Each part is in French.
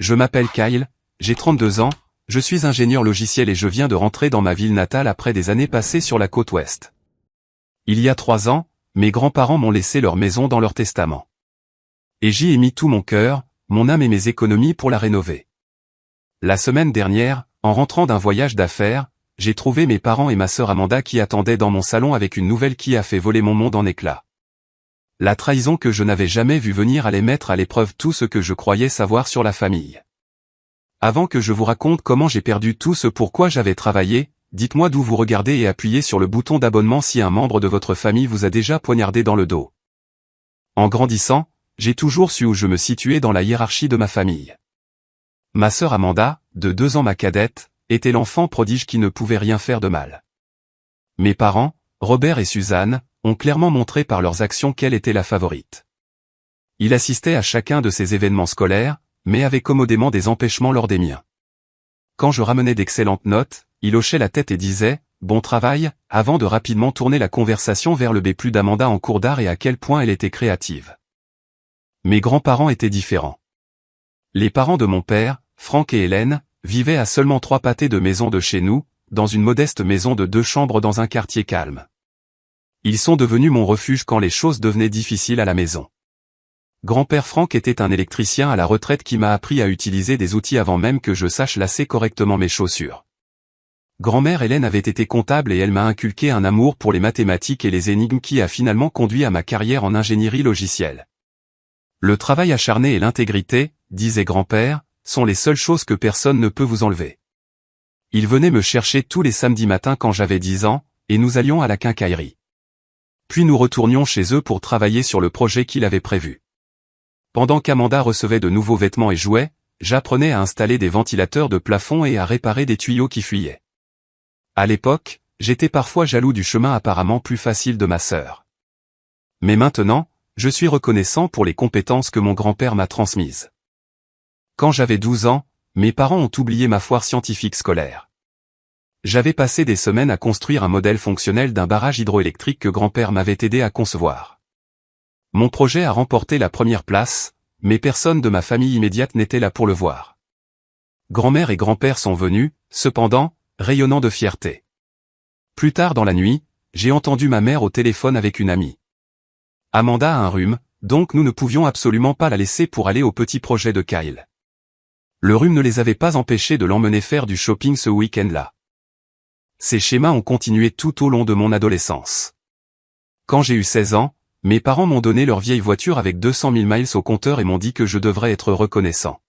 Je m'appelle Kyle, j'ai 32 ans, je suis ingénieur logiciel et je viens de rentrer dans ma ville natale après des années passées sur la côte ouest. Il y a 3 ans, mes grands-parents m'ont laissé leur maison dans leur testament. Et j'y ai mis tout mon cœur, mon âme et mes économies pour la rénover. La semaine dernière, en rentrant d'un voyage d'affaires, j'ai trouvé mes parents et ma sœur Amanda qui attendaient dans mon salon avec une nouvelle qui a fait voler mon monde en éclats. La trahison que je n'avais jamais vue venir allait mettre à l'épreuve tout ce que je croyais savoir sur la famille. Avant que je vous raconte comment j'ai perdu tout ce pourquoi j'avais travaillé, dites-moi d'où vous regardez et appuyez sur le bouton d'abonnement si un membre de votre famille vous a déjà poignardé dans le dos. En grandissant, j'ai toujours su où je me situais dans la hiérarchie de ma famille. Ma sœur Amanda, de 2 ans ma cadette, était l'enfant prodige qui ne pouvait rien faire de mal. Mes parents, Robert et Suzanne, ont clairement montré par leurs actions qu'elle était la favorite. Il assistait à chacun de ses événements scolaires, mais avait commodément des empêchements lors des miens. Quand je ramenais d'excellentes notes, il hochait la tête et disait « Bon travail », avant de rapidement tourner la conversation vers le B+ d'Amanda en cours d'art et à quel point elle était créative. Mes grands-parents étaient différents. Les parents de mon père, Franck et Hélène, vivaient à seulement 3 pâtés de maison de chez nous, dans une modeste maison de 2 chambres dans un quartier calme. Ils sont devenus mon refuge quand les choses devenaient difficiles à la maison. Grand-père Franck était un électricien à la retraite qui m'a appris à utiliser des outils avant même que je sache lasser correctement mes chaussures. Grand-mère Hélène avait été comptable et elle m'a inculqué un amour pour les mathématiques et les énigmes qui a finalement conduit à ma carrière en ingénierie logicielle. Le travail acharné et l'intégrité, disait grand-père, sont les seules choses que personne ne peut vous enlever. Il venait me chercher tous les samedis matins quand j'avais 10 ans, et nous allions à la quincaillerie. Puis nous retournions chez eux pour travailler sur le projet qu'il avait prévu. Pendant qu'Amanda recevait de nouveaux vêtements et jouets, j'apprenais à installer des ventilateurs de plafond et à réparer des tuyaux qui fuyaient. À l'époque, j'étais parfois jaloux du chemin apparemment plus facile de ma sœur. Mais maintenant, je suis reconnaissant pour les compétences que mon grand-père m'a transmises. Quand j'avais 12 ans, mes parents ont oublié ma foire scientifique scolaire. J'avais passé des semaines à construire un modèle fonctionnel d'un barrage hydroélectrique que grand-père m'avait aidé à concevoir. Mon projet a remporté la première place, mais personne de ma famille immédiate n'était là pour le voir. Grand-mère et grand-père sont venus, cependant, rayonnant de fierté. Plus tard dans la nuit, j'ai entendu ma mère au téléphone avec une amie. Amanda a un rhume, donc nous ne pouvions absolument pas la laisser pour aller au petit projet de Kyle. Le rhume ne les avait pas empêchés de l'emmener faire du shopping ce week-end-là. Ces schémas ont continué tout au long de mon adolescence. Quand j'ai eu 16 ans, mes parents m'ont donné leur vieille voiture avec 200 000 miles au compteur et m'ont dit que je devrais être reconnaissant.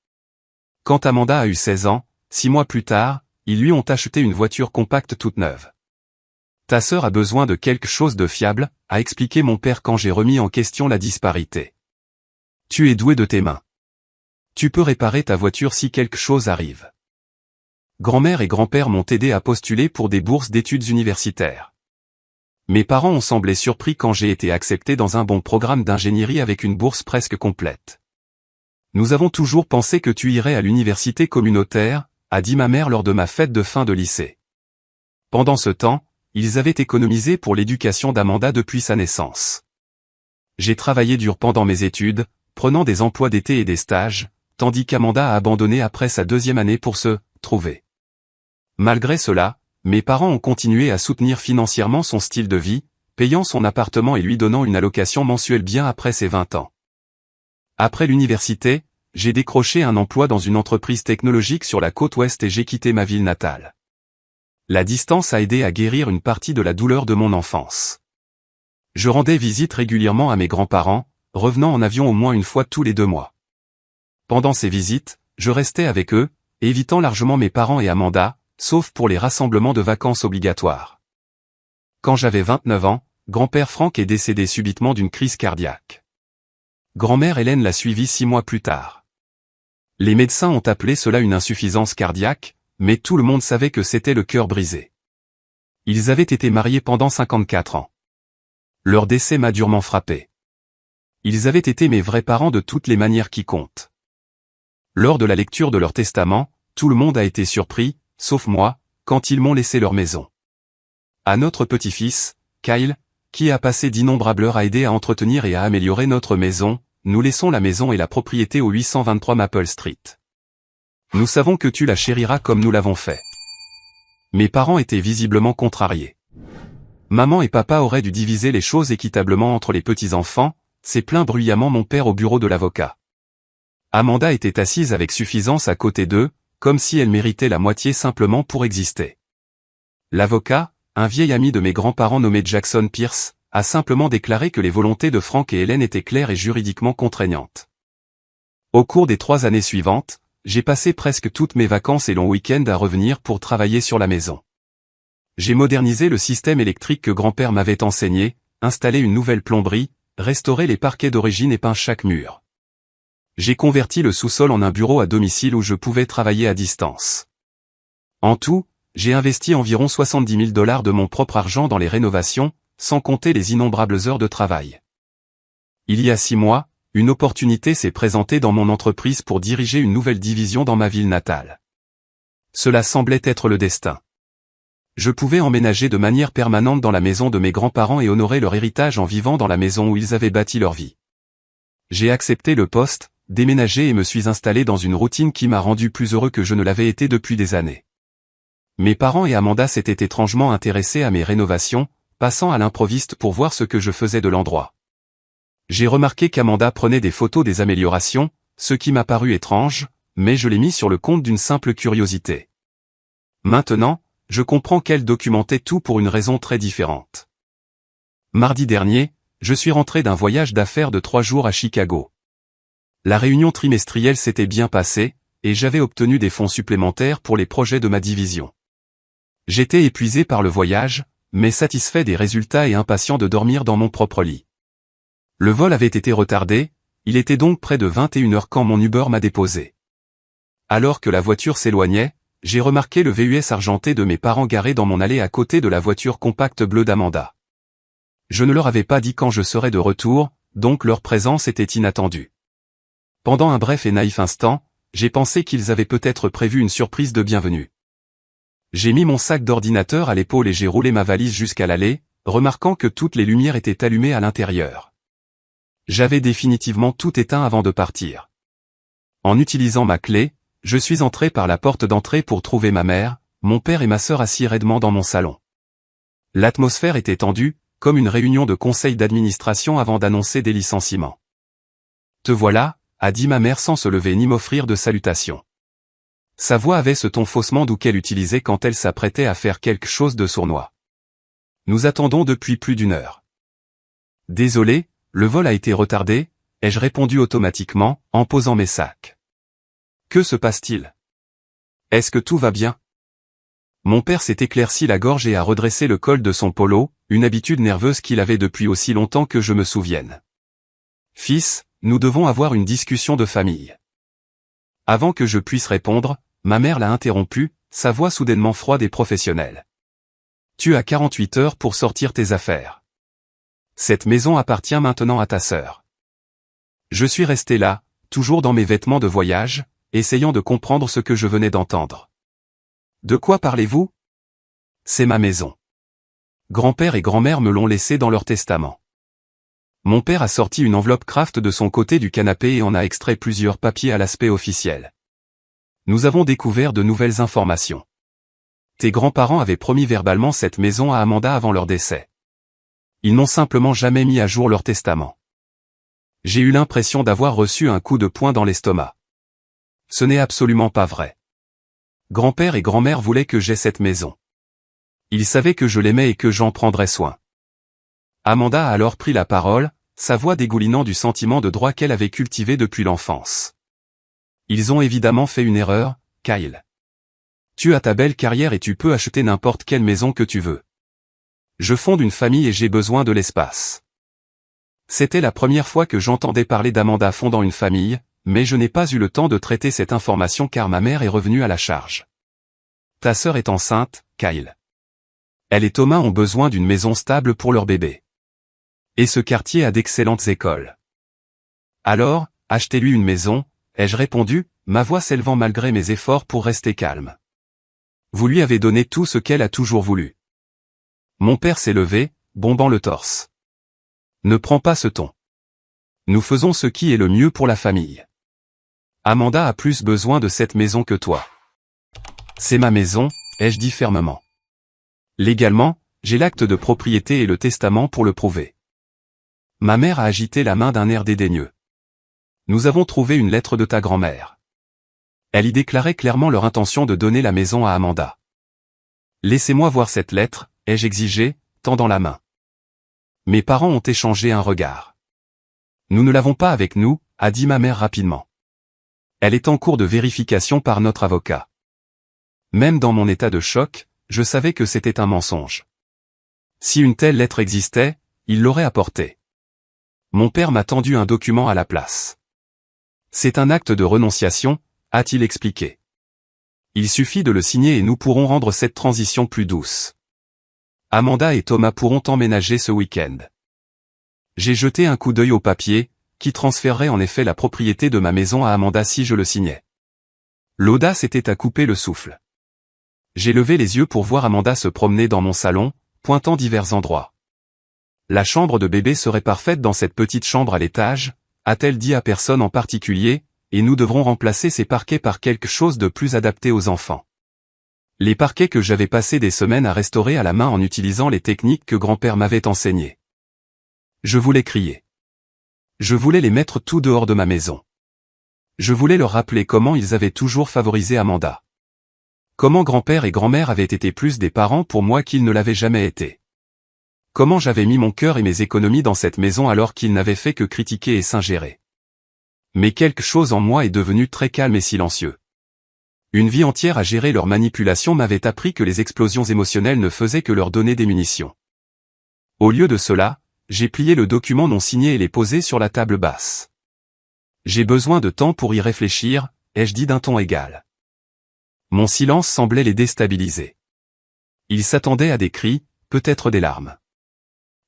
Quand Amanda a eu 16 ans, 6 mois plus tard, ils lui ont acheté une voiture compacte toute neuve. Ta sœur a besoin de quelque chose de fiable, a expliqué mon père quand j'ai remis en question la disparité. Tu es doué de tes mains. Tu peux réparer ta voiture si quelque chose arrive. Grand-mère et grand-père m'ont aidé à postuler pour des bourses d'études universitaires. Mes parents ont semblé surpris quand j'ai été accepté dans un bon programme d'ingénierie avec une bourse presque complète. Nous avons toujours pensé que tu irais à l'université communautaire, a dit ma mère lors de ma fête de fin de lycée. Pendant ce temps, ils avaient économisé pour l'éducation d'Amanda depuis sa naissance. J'ai travaillé dur pendant mes études, prenant des emplois d'été et des stages, tandis qu'Amanda a abandonné après sa 2e année pour se trouver. Malgré cela, mes parents ont continué à soutenir financièrement son style de vie, payant son appartement et lui donnant une allocation mensuelle bien après ses 20 ans. Après l'université, j'ai décroché un emploi dans une entreprise technologique sur la côte ouest et j'ai quitté ma ville natale. La distance a aidé à guérir une partie de la douleur de mon enfance. Je rendais visite régulièrement à mes grands-parents, revenant en avion au moins une fois tous les 2 mois. Pendant ces visites, je restais avec eux, évitant largement mes parents et Amanda, sauf pour les rassemblements de vacances obligatoires. Quand j'avais 29 ans, grand-père Franck est décédé subitement d'une crise cardiaque. Grand-mère Hélène l'a suivi 6 mois plus tard. Les médecins ont appelé cela une insuffisance cardiaque, mais tout le monde savait que c'était le cœur brisé. Ils avaient été mariés pendant 54 ans. Leur décès m'a durement frappé. Ils avaient été mes vrais parents de toutes les manières qui comptent. Lors de la lecture de leur testament, tout le monde a été surpris, sauf moi, quand ils m'ont laissé leur maison. À notre petit-fils, Kyle, qui a passé d'innombrables heures à aider à entretenir et à améliorer notre maison, nous laissons la maison et la propriété au 823 Maple Street. Nous savons que tu la chériras comme nous l'avons fait. Mes parents étaient visiblement contrariés. Maman et papa auraient dû diviser les choses équitablement entre les petits-enfants, s'est plaint bruyamment mon père au bureau de l'avocat. Amanda était assise avec suffisance à côté d'eux, comme si elle méritait la moitié simplement pour exister. L'avocat, un vieil ami de mes grands-parents nommé Jackson Pierce, a simplement déclaré que les volontés de Frank et Hélène étaient claires et juridiquement contraignantes. Au cours des 3 années suivantes, j'ai passé presque toutes mes vacances et longs week-ends à revenir pour travailler sur la maison. J'ai modernisé le système électrique que grand-père m'avait enseigné, installé une nouvelle plomberie, restauré les parquets d'origine et peint chaque mur. J'ai converti le sous-sol en un bureau à domicile où je pouvais travailler à distance. En tout, j'ai investi environ 70 000 $ de mon propre argent dans les rénovations, sans compter les innombrables heures de travail. Il y a 6 mois, une opportunité s'est présentée dans mon entreprise pour diriger une nouvelle division dans ma ville natale. Cela semblait être le destin. Je pouvais emménager de manière permanente dans la maison de mes grands-parents et honorer leur héritage en vivant dans la maison où ils avaient bâti leur vie. J'ai accepté le poste, déménagé et me suis installé dans une routine qui m'a rendu plus heureux que je ne l'avais été depuis des années. Mes parents et Amanda s'étaient étrangement intéressés à mes rénovations, passant à l'improviste pour voir ce que je faisais de l'endroit. J'ai remarqué qu'Amanda prenait des photos des améliorations, ce qui m'a paru étrange, mais je l'ai mis sur le compte d'une simple curiosité. Maintenant, je comprends qu'elle documentait tout pour une raison très différente. Mardi dernier, je suis rentré d'un voyage d'affaires de 3 jours à Chicago. La réunion trimestrielle s'était bien passée, et j'avais obtenu des fonds supplémentaires pour les projets de ma division. J'étais épuisé par le voyage, mais satisfait des résultats et impatient de dormir dans mon propre lit. Le vol avait été retardé, il était donc près de 21 h quand mon Uber m'a déposé. Alors que la voiture s'éloignait, j'ai remarqué le VUS argenté de mes parents garé dans mon allée à côté de la voiture compacte bleue d'Amanda. Je ne leur avais pas dit quand je serais de retour, donc leur présence était inattendue. Pendant un bref et naïf instant, j'ai pensé qu'ils avaient peut-être prévu une surprise de bienvenue. J'ai mis mon sac d'ordinateur à l'épaule et j'ai roulé ma valise jusqu'à l'allée, remarquant que toutes les lumières étaient allumées à l'intérieur. J'avais définitivement tout éteint avant de partir. En utilisant ma clé, je suis entré par la porte d'entrée pour trouver ma mère, mon père et ma sœur assis raidement dans mon salon. L'atmosphère était tendue, comme une réunion de conseil d'administration avant d'annoncer des licenciements. « Te voilà », a dit ma mère sans se lever ni m'offrir de salutation. Sa voix avait ce ton faussement doux qu'elle utilisait quand elle s'apprêtait à faire quelque chose de sournois. Nous attendons depuis plus d'1 heure. Désolé, le vol a été retardé, ai-je répondu automatiquement, en posant mes sacs. Que se passe-t-il? Est-ce que tout va bien? Mon père s'est éclairci la gorge et a redressé le col de son polo, une habitude nerveuse qu'il avait depuis aussi longtemps que je me souvienne. Fils, nous devons avoir une discussion de famille. Avant que je puisse répondre, ma mère l'a interrompu, sa voix soudainement froide et professionnelle. Tu as 48 heures pour sortir tes affaires. Cette maison appartient maintenant à ta sœur. Je suis resté là, toujours dans mes vêtements de voyage, essayant de comprendre ce que je venais d'entendre. De quoi parlez-vous? C'est ma maison. Grand-père et grand-mère me l'ont laissé dans leur testament. Mon père a sorti une enveloppe Kraft de son côté du canapé et en a extrait plusieurs papiers à l'aspect officiel. Nous avons découvert de nouvelles informations. Tes grands-parents avaient promis verbalement cette maison à Amanda avant leur décès. Ils n'ont simplement jamais mis à jour leur testament. J'ai eu l'impression d'avoir reçu un coup de poing dans l'estomac. Ce n'est absolument pas vrai. Grand-père et grand-mère voulaient que j'aie cette maison. Ils savaient que je l'aimais et que j'en prendrais soin. Amanda a alors pris la parole, sa voix dégoulinant du sentiment de droit qu'elle avait cultivé depuis l'enfance. Ils ont évidemment fait une erreur, Kyle. Tu as ta belle carrière et tu peux acheter n'importe quelle maison que tu veux. Je fonde une famille et j'ai besoin de l'espace. C'était la première fois que j'entendais parler d'Amanda fondant une famille, mais je n'ai pas eu le temps de traiter cette information car ma mère est revenue à la charge. Ta sœur est enceinte, Kyle. Elle et Thomas ont besoin d'une maison stable pour leur bébé. Et ce quartier a d'excellentes écoles. Alors, achetez-lui une maison, ai-je répondu, ma voix s'élevant malgré mes efforts pour rester calme. Vous lui avez donné tout ce qu'elle a toujours voulu. Mon père s'est levé, bombant le torse. Ne prends pas ce ton. Nous faisons ce qui est le mieux pour la famille. Amanda a plus besoin de cette maison que toi. C'est ma maison, ai-je dit fermement. Légalement, j'ai l'acte de propriété et le testament pour le prouver. Ma mère a agité la main d'un air dédaigneux. Nous avons trouvé une lettre de ta grand-mère. Elle y déclarait clairement leur intention de donner la maison à Amanda. Laissez-moi voir cette lettre, ai-je exigé, tendant la main. Mes parents ont échangé un regard. Nous ne l'avons pas avec nous, a dit ma mère rapidement. Elle est en cours de vérification par notre avocat. Même dans mon état de choc, je savais que c'était un mensonge. Si une telle lettre existait, il l'aurait apportée. Mon père m'a tendu un document à la place. C'est un acte de renonciation, a-t-il expliqué. Il suffit de le signer et nous pourrons rendre cette transition plus douce. Amanda et Thomas pourront emménager ce week-end. J'ai jeté un coup d'œil au papier, qui transférerait en effet la propriété de ma maison à Amanda si je le signais. L'audace était à couper le souffle. J'ai levé les yeux pour voir Amanda se promener dans mon salon, pointant divers endroits. La chambre de bébé serait parfaite dans cette petite chambre à l'étage, a-t-elle dit à personne en particulier, et nous devrons remplacer ces parquets par quelque chose de plus adapté aux enfants. Les parquets que j'avais passé des semaines à restaurer à la main en utilisant les techniques que grand-père m'avait enseignées. Je voulais crier. Je voulais les mettre tout dehors de ma maison. Je voulais leur rappeler comment ils avaient toujours favorisé Amanda. Comment grand-père et grand-mère avaient été plus des parents pour moi qu'ils ne l'avaient jamais été. Comment j'avais mis mon cœur et mes économies dans cette maison alors qu'ils n'avaient fait que critiquer et s'ingérer. Mais quelque chose en moi est devenu très calme et silencieux. Une vie entière à gérer leurs manipulations m'avait appris que les explosions émotionnelles ne faisaient que leur donner des munitions. Au lieu de cela, j'ai plié le document non signé et l'ai posé sur la table basse. J'ai besoin de temps pour y réfléchir, ai-je dit d'un ton égal. Mon silence semblait les déstabiliser. Ils s'attendaient à des cris, peut-être des larmes.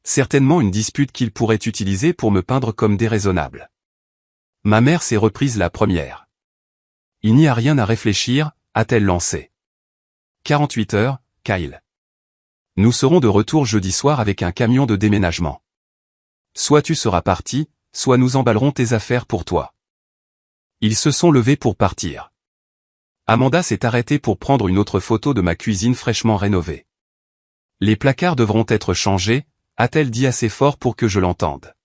Certainement une dispute qu'ils pourraient utiliser pour me peindre comme déraisonnable. Ma mère s'est reprise la première. Il n'y a rien à réfléchir, a-t-elle lancé. 48 heures, Kyle. Nous serons de retour jeudi soir avec un camion de déménagement. Soit tu seras parti, soit nous emballerons tes affaires pour toi. Ils se sont levés pour partir. Amanda s'est arrêtée pour prendre une autre photo de ma cuisine fraîchement rénovée. Les placards devront être changés, a-t-elle dit assez fort pour que je l'entende.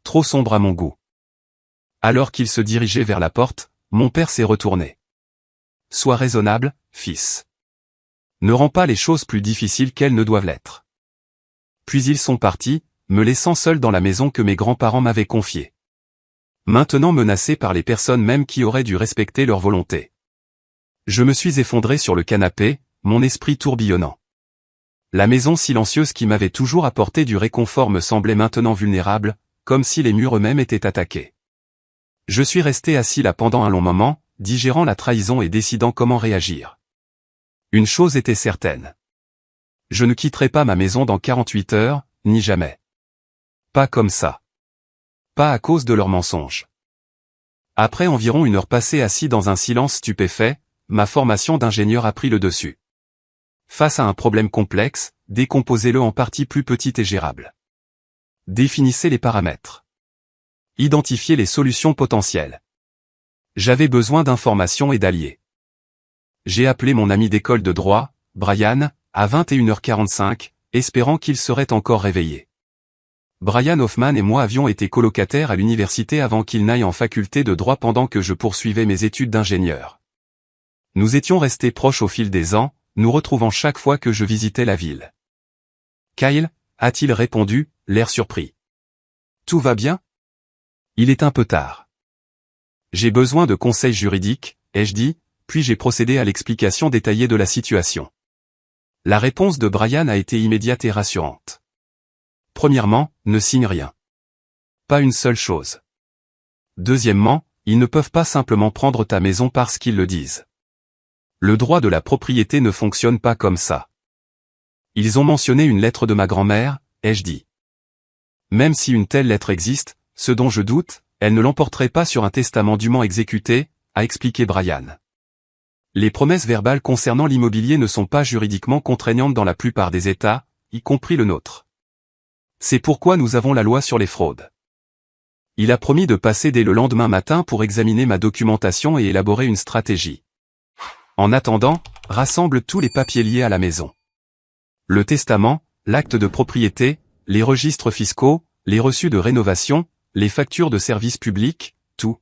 Trop sombre à mon goût. Alors qu'il se dirigeait vers la porte, mon père s'est retourné. Sois raisonnable, fils. Ne rends pas les choses plus difficiles qu'elles ne doivent l'être. Puis ils sont partis, me laissant seul dans la maison que mes grands-parents m'avaient confiée. Maintenant menacé par les personnes même qui auraient dû respecter leur volonté. Je me suis effondré sur le canapé, mon esprit tourbillonnant. La maison silencieuse qui m'avait toujours apporté du réconfort me semblait maintenant vulnérable, comme si les murs eux-mêmes étaient attaqués. Je suis resté assis là pendant un long moment, digérant la trahison et décidant comment réagir. Une chose était certaine. Je ne quitterai pas ma maison dans 48 heures, ni jamais. Pas comme ça. Pas à cause de leurs mensonges. Après environ une heure passée assis dans un silence stupéfait, ma formation d'ingénieur a pris le dessus. Face à un problème complexe, décomposez-le en parties plus petites et gérables. Définissez les paramètres. Identifiez les solutions potentielles. J'avais besoin d'informations et d'alliés. J'ai appelé mon ami d'école de droit, Brian, à 21h45, espérant qu'il serait encore réveillé. Brian Hoffman et moi avions été colocataires à l'université avant qu'il n'aille en faculté de droit pendant que je poursuivais mes études d'ingénieur. Nous étions restés proches au fil des ans, nous retrouvant chaque fois que je visitais la ville. Kyle, a-t-il répondu, l'air surpris. Tout va bien? Il est un peu tard. J'ai besoin de conseils juridiques, ai-je dit, puis j'ai procédé à l'explication détaillée de la situation. La réponse de Brian a été immédiate et rassurante. Premièrement, ne signe rien. Pas une seule chose. Deuxièmement, ils ne peuvent pas simplement prendre ta maison parce qu'ils le disent. Le droit de la propriété ne fonctionne pas comme ça. Ils ont mentionné une lettre de ma grand-mère, ai-je dit. Même si une telle lettre existe, ce dont je doute, elle ne l'emporterait pas sur un testament dûment exécuté, a expliqué Brian. Les promesses verbales concernant l'immobilier ne sont pas juridiquement contraignantes dans la plupart des États, y compris le nôtre. C'est pourquoi nous avons la loi sur les fraudes. Il a promis de passer dès le lendemain matin pour examiner ma documentation et élaborer une stratégie. En attendant, rassemble tous les papiers liés à la maison. Le testament, l'acte de propriété, les registres fiscaux, les reçus de rénovation, les factures de services publics, tout.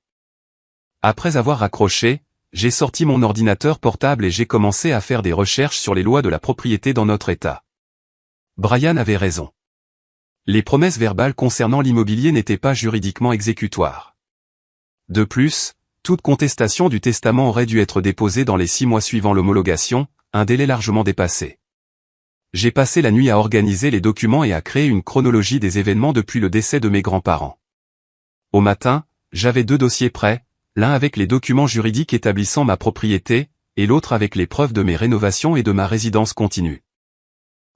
Après avoir raccroché, j'ai sorti mon ordinateur portable et j'ai commencé à faire des recherches sur les lois de la propriété dans notre État. Brian avait raison. Les promesses verbales concernant l'immobilier n'étaient pas juridiquement exécutoires. De plus, toute contestation du testament aurait dû être déposée dans les 6 mois suivant l'homologation, un délai largement dépassé. J'ai passé la nuit à organiser les documents et à créer une chronologie des événements depuis le décès de mes grands-parents. Au matin, j'avais 2 dossiers prêts, l'un avec les documents juridiques établissant ma propriété, et l'autre avec les preuves de mes rénovations et de ma résidence continue.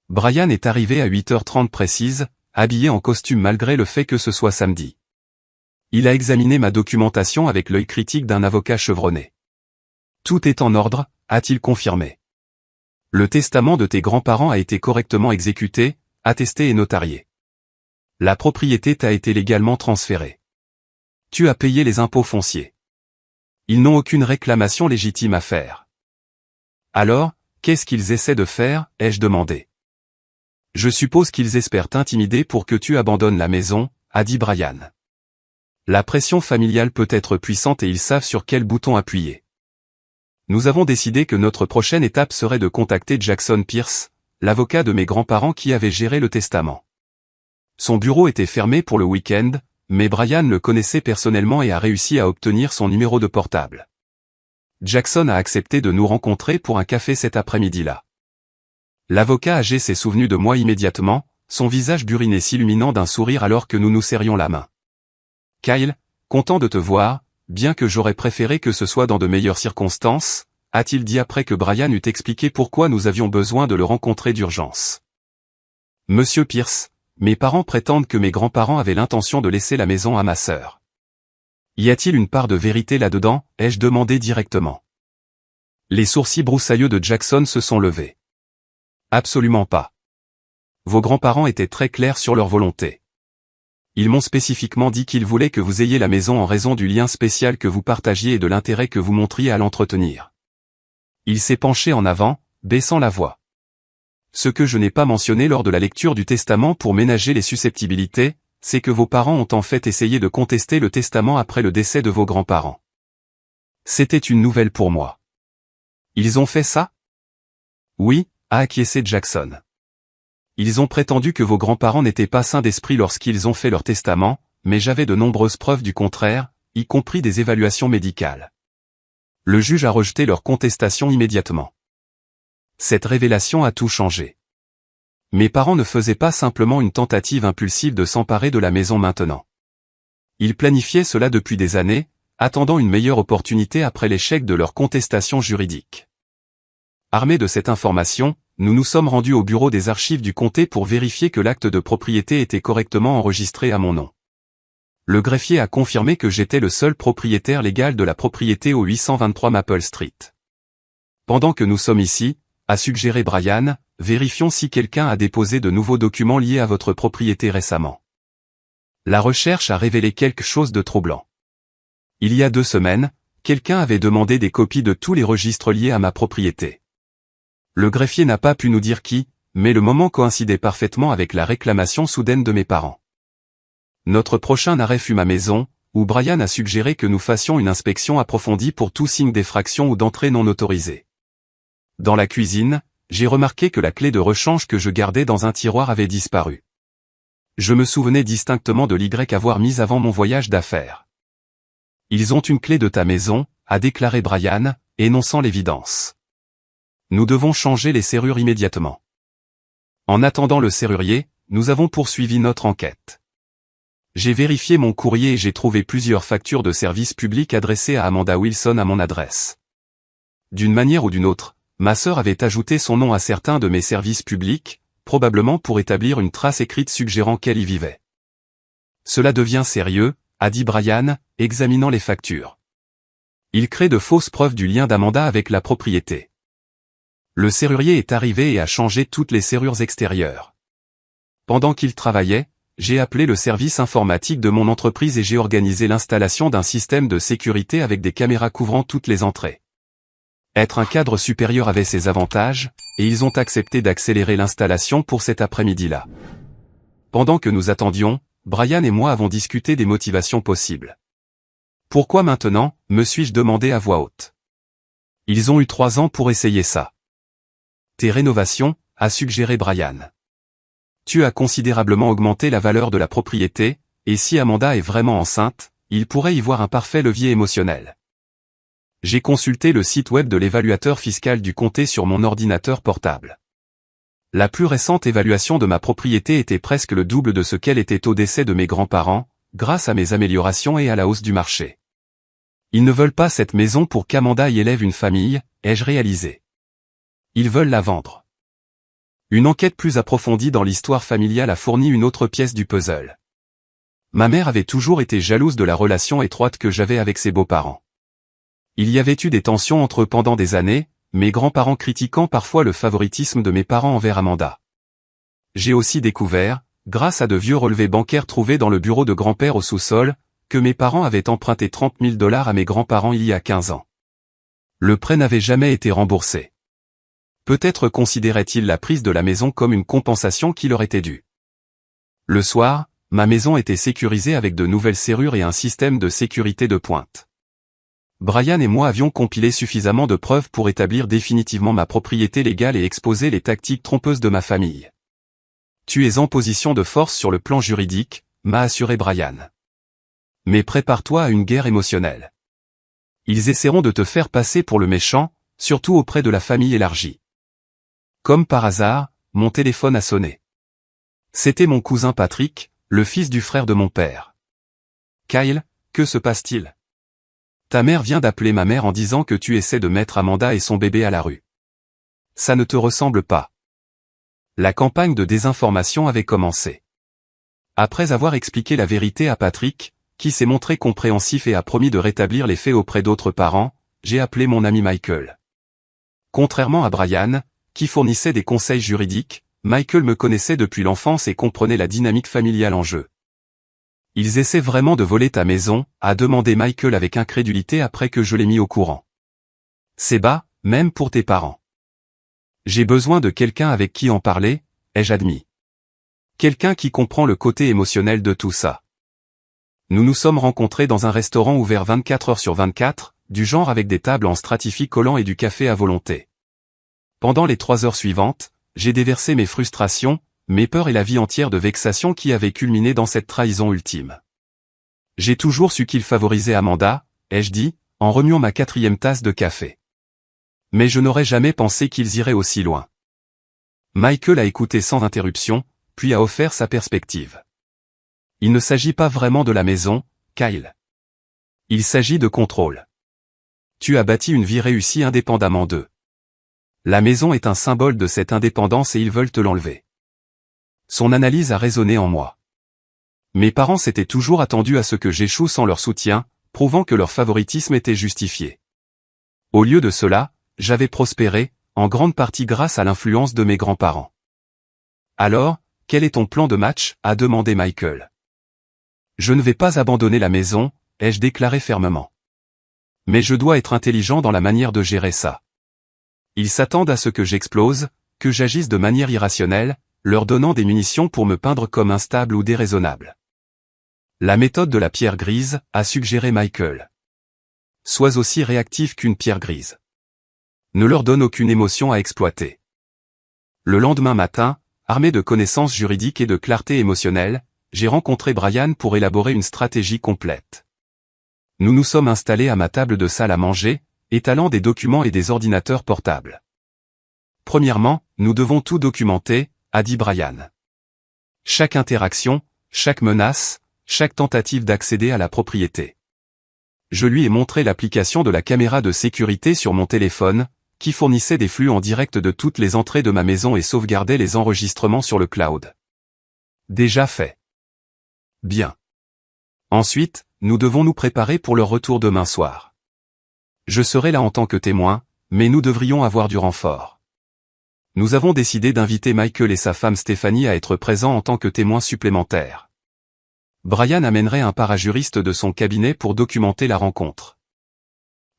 Brian est arrivé à 8h30 précise, habillé en costume malgré le fait que ce soit samedi. Il a examiné ma documentation avec l'œil critique d'un avocat chevronné. Tout est en ordre, a-t-il confirmé. Le testament de tes grands-parents a été correctement exécuté, attesté et notarié. La propriété t'a été légalement transférée. Tu as payé les impôts fonciers. Ils n'ont aucune réclamation légitime à faire. Alors, qu'est-ce qu'ils essaient de faire, ai-je demandé. Je suppose qu'ils espèrent t'intimider pour que tu abandonnes la maison, a dit Brian. La pression familiale peut être puissante et ils savent sur quel bouton appuyer. Nous avons décidé que notre prochaine étape serait de contacter Jackson Pierce, l'avocat de mes grands-parents qui avait géré le testament. Son bureau était fermé pour le week-end, mais Brian le connaissait personnellement et a réussi à obtenir son numéro de portable. Jackson a accepté de nous rencontrer pour un café cet après-midi-là. L'avocat âgé s'est souvenu de moi immédiatement, son visage buriné s'illuminant d'un sourire alors que nous nous serrions la main. « Kyle, content de te voir, bien que j'aurais préféré que ce soit dans de meilleures circonstances, a-t-il dit après que Brian eut expliqué pourquoi nous avions besoin de le rencontrer d'urgence. Monsieur Pierce, mes parents prétendent que mes grands-parents avaient l'intention de laisser la maison à ma sœur. Y a-t-il une part de vérité là-dedans, ai-je demandé directement. Les sourcils broussailleux de Jackson se sont levés. Absolument pas. Vos grands-parents étaient très clairs sur leur volonté. Ils m'ont spécifiquement dit qu'ils voulaient que vous ayez la maison en raison du lien spécial que vous partagiez et de l'intérêt que vous montriez à l'entretenir. Il s'est penché en avant, baissant la voix. Ce que je n'ai pas mentionné lors de la lecture du testament pour ménager les susceptibilités, c'est que vos parents ont en fait essayé de contester le testament après le décès de vos grands-parents. C'était une nouvelle pour moi. Ils ont fait ça? Oui, a acquiescé Jackson. Ils ont prétendu que vos grands-parents n'étaient pas sains d'esprit lorsqu'ils ont fait leur testament, mais j'avais de nombreuses preuves du contraire, y compris des évaluations médicales. Le juge a rejeté leur contestation immédiatement. Cette révélation a tout changé. Mes parents ne faisaient pas simplement une tentative impulsive de s'emparer de la maison maintenant. Ils planifiaient cela depuis des années, attendant une meilleure opportunité après l'échec de leur contestation juridique. Armés de cette information, nous nous sommes rendus au bureau des archives du comté pour vérifier que l'acte de propriété était correctement enregistré à mon nom. Le greffier a confirmé que j'étais le seul propriétaire légal de la propriété au 823 Maple Street. Pendant que nous sommes ici, a suggéré Brian, vérifions si quelqu'un a déposé de nouveaux documents liés à votre propriété récemment. La recherche a révélé quelque chose de troublant. Il y a 2 semaines, quelqu'un avait demandé des copies de tous les registres liés à ma propriété. Le greffier n'a pas pu nous dire qui, mais le moment coïncidait parfaitement avec la réclamation soudaine de mes parents. Notre prochain arrêt fut ma maison, où Brian a suggéré que nous fassions une inspection approfondie pour tout signe d'effraction ou d'entrée non autorisée. Dans la cuisine, j'ai remarqué que la clé de rechange que je gardais dans un tiroir avait disparu. Je me souvenais distinctement de l'Y avoir mise avant mon voyage d'affaires. Ils ont une clé de ta maison, a déclaré Brian, énonçant l'évidence. Nous devons changer les serrures immédiatement. En attendant le serrurier, nous avons poursuivi notre enquête. J'ai vérifié mon courrier et j'ai trouvé plusieurs factures de services publics adressées à Amanda Wilson à mon adresse. D'une manière ou d'une autre, ma sœur avait ajouté son nom à certains de mes services publics, probablement pour établir une trace écrite suggérant qu'elle y vivait. Cela devient sérieux, a dit Brian, examinant les factures. Il crée de fausses preuves du lien d'Amanda avec la propriété. Le serrurier est arrivé et a changé toutes les serrures extérieures. Pendant qu'il travaillait, j'ai appelé le service informatique de mon entreprise et j'ai organisé l'installation d'un système de sécurité avec des caméras couvrant toutes les entrées. Être un cadre supérieur avait ses avantages, et ils ont accepté d'accélérer l'installation pour cet après-midi-là. Pendant que nous attendions, Brian et moi avons discuté des motivations possibles. Pourquoi maintenant, me suis-je demandé à voix haute. Ils ont eu 3 ans pour essayer ça. Tes rénovations, a suggéré Brian. Tu as considérablement augmenté la valeur de la propriété, et si Amanda est vraiment enceinte, il pourrait y voir un parfait levier émotionnel. J'ai consulté le site web de l'évaluateur fiscal du comté sur mon ordinateur portable. La plus récente évaluation de ma propriété était presque le double de ce qu'elle était au décès de mes grands-parents, grâce à mes améliorations et à la hausse du marché. Ils ne veulent pas cette maison pour qu'Amanda y élève une famille, ai-je réalisé. Ils veulent la vendre. Une enquête plus approfondie dans l'histoire familiale a fourni une autre pièce du puzzle. Ma mère avait toujours été jalouse de la relation étroite que j'avais avec ses beaux-parents. Il y avait eu des tensions entre eux pendant des années, mes grands-parents critiquant parfois le favoritisme de mes parents envers Amanda. J'ai aussi découvert, grâce à de vieux relevés bancaires trouvés dans le bureau de grand-père au sous-sol, que mes parents avaient emprunté 30 000 $ à mes grands-parents il y a 15 ans. Le prêt n'avait jamais été remboursé. Peut-être considéraient-ils la prise de la maison comme une compensation qui leur était due. Le soir, ma maison était sécurisée avec de nouvelles serrures et un système de sécurité de pointe. Brian et moi avions compilé suffisamment de preuves pour établir définitivement ma propriété légale et exposer les tactiques trompeuses de ma famille. Tu es en position de force sur le plan juridique, m'a assuré Brian. Mais prépare-toi à une guerre émotionnelle. Ils essaieront de te faire passer pour le méchant, surtout auprès de la famille élargie. Comme par hasard, mon téléphone a sonné. C'était mon cousin Patrick, le fils du frère de mon père. Kyle, que se passe-t-il? Ta mère vient d'appeler ma mère en disant que tu essaies de mettre Amanda et son bébé à la rue. Ça ne te ressemble pas. La campagne de désinformation avait commencé. Après avoir expliqué la vérité à Patrick, qui s'est montré compréhensif et a promis de rétablir les faits auprès d'autres parents, j'ai appelé mon ami Michael. Contrairement à Brian, qui fournissait des conseils juridiques, Michael me connaissait depuis l'enfance et comprenait la dynamique familiale en jeu. Ils essaient vraiment de voler ta maison, a demandé Michael avec incrédulité après que je l'ai mis au courant. C'est bas, même pour tes parents. J'ai besoin de quelqu'un avec qui en parler, ai-je admis. Quelqu'un qui comprend le côté émotionnel de tout ça. Nous nous sommes rencontrés dans un restaurant ouvert 24 heures sur 24, du genre avec des tables en stratifié collant et du café à volonté. Pendant les 3 heures suivantes, j'ai déversé mes frustrations, mes peurs et la vie entière de vexation qui avait culminé dans cette trahison ultime. J'ai toujours su qu'il favorisait Amanda, ai-je dit, en remuant ma 4e tasse de café. Mais je n'aurais jamais pensé qu'ils iraient aussi loin. Michael a écouté sans interruption, puis a offert sa perspective. Il ne s'agit pas vraiment de la maison, Kyle. Il s'agit de contrôle. Tu as bâti une vie réussie indépendamment d'eux. La maison est un symbole de cette indépendance et ils veulent te l'enlever. Son analyse a résonné en moi. Mes parents s'étaient toujours attendus à ce que j'échoue sans leur soutien, prouvant que leur favoritisme était justifié. Au lieu de cela, j'avais prospéré, en grande partie grâce à l'influence de mes grands-parents. Alors, quel est ton plan de match, a demandé Michael. Je ne vais pas abandonner la maison, ai-je déclaré fermement. Mais je dois être intelligent dans la manière de gérer ça. Ils s'attendent à ce que j'explose, que j'agisse de manière irrationnelle, leur donnant des munitions pour me peindre comme instable ou déraisonnable. La méthode de la pierre grise, a suggéré Michael. Sois aussi réactif qu'une pierre grise. Ne leur donne aucune émotion à exploiter. Le lendemain matin, armé de connaissances juridiques et de clarté émotionnelle, j'ai rencontré Brian pour élaborer une stratégie complète. Nous nous sommes installés à ma table de salle à manger, étalant des documents et des ordinateurs portables. Premièrement, nous devons tout documenter, a dit Brian. Chaque interaction, chaque menace, chaque tentative d'accéder à la propriété. Je lui ai montré l'application de la caméra de sécurité sur mon téléphone, qui fournissait des flux en direct de toutes les entrées de ma maison et sauvegardait les enregistrements sur le cloud. Déjà fait. Bien. Ensuite, nous devons nous préparer pour leur retour demain soir. Je serai là en tant que témoin, mais nous devrions avoir du renfort. Nous avons décidé d'inviter Michael et sa femme Stéphanie à être présents en tant que témoins supplémentaires. Brian amènerait un parajuriste de son cabinet pour documenter la rencontre.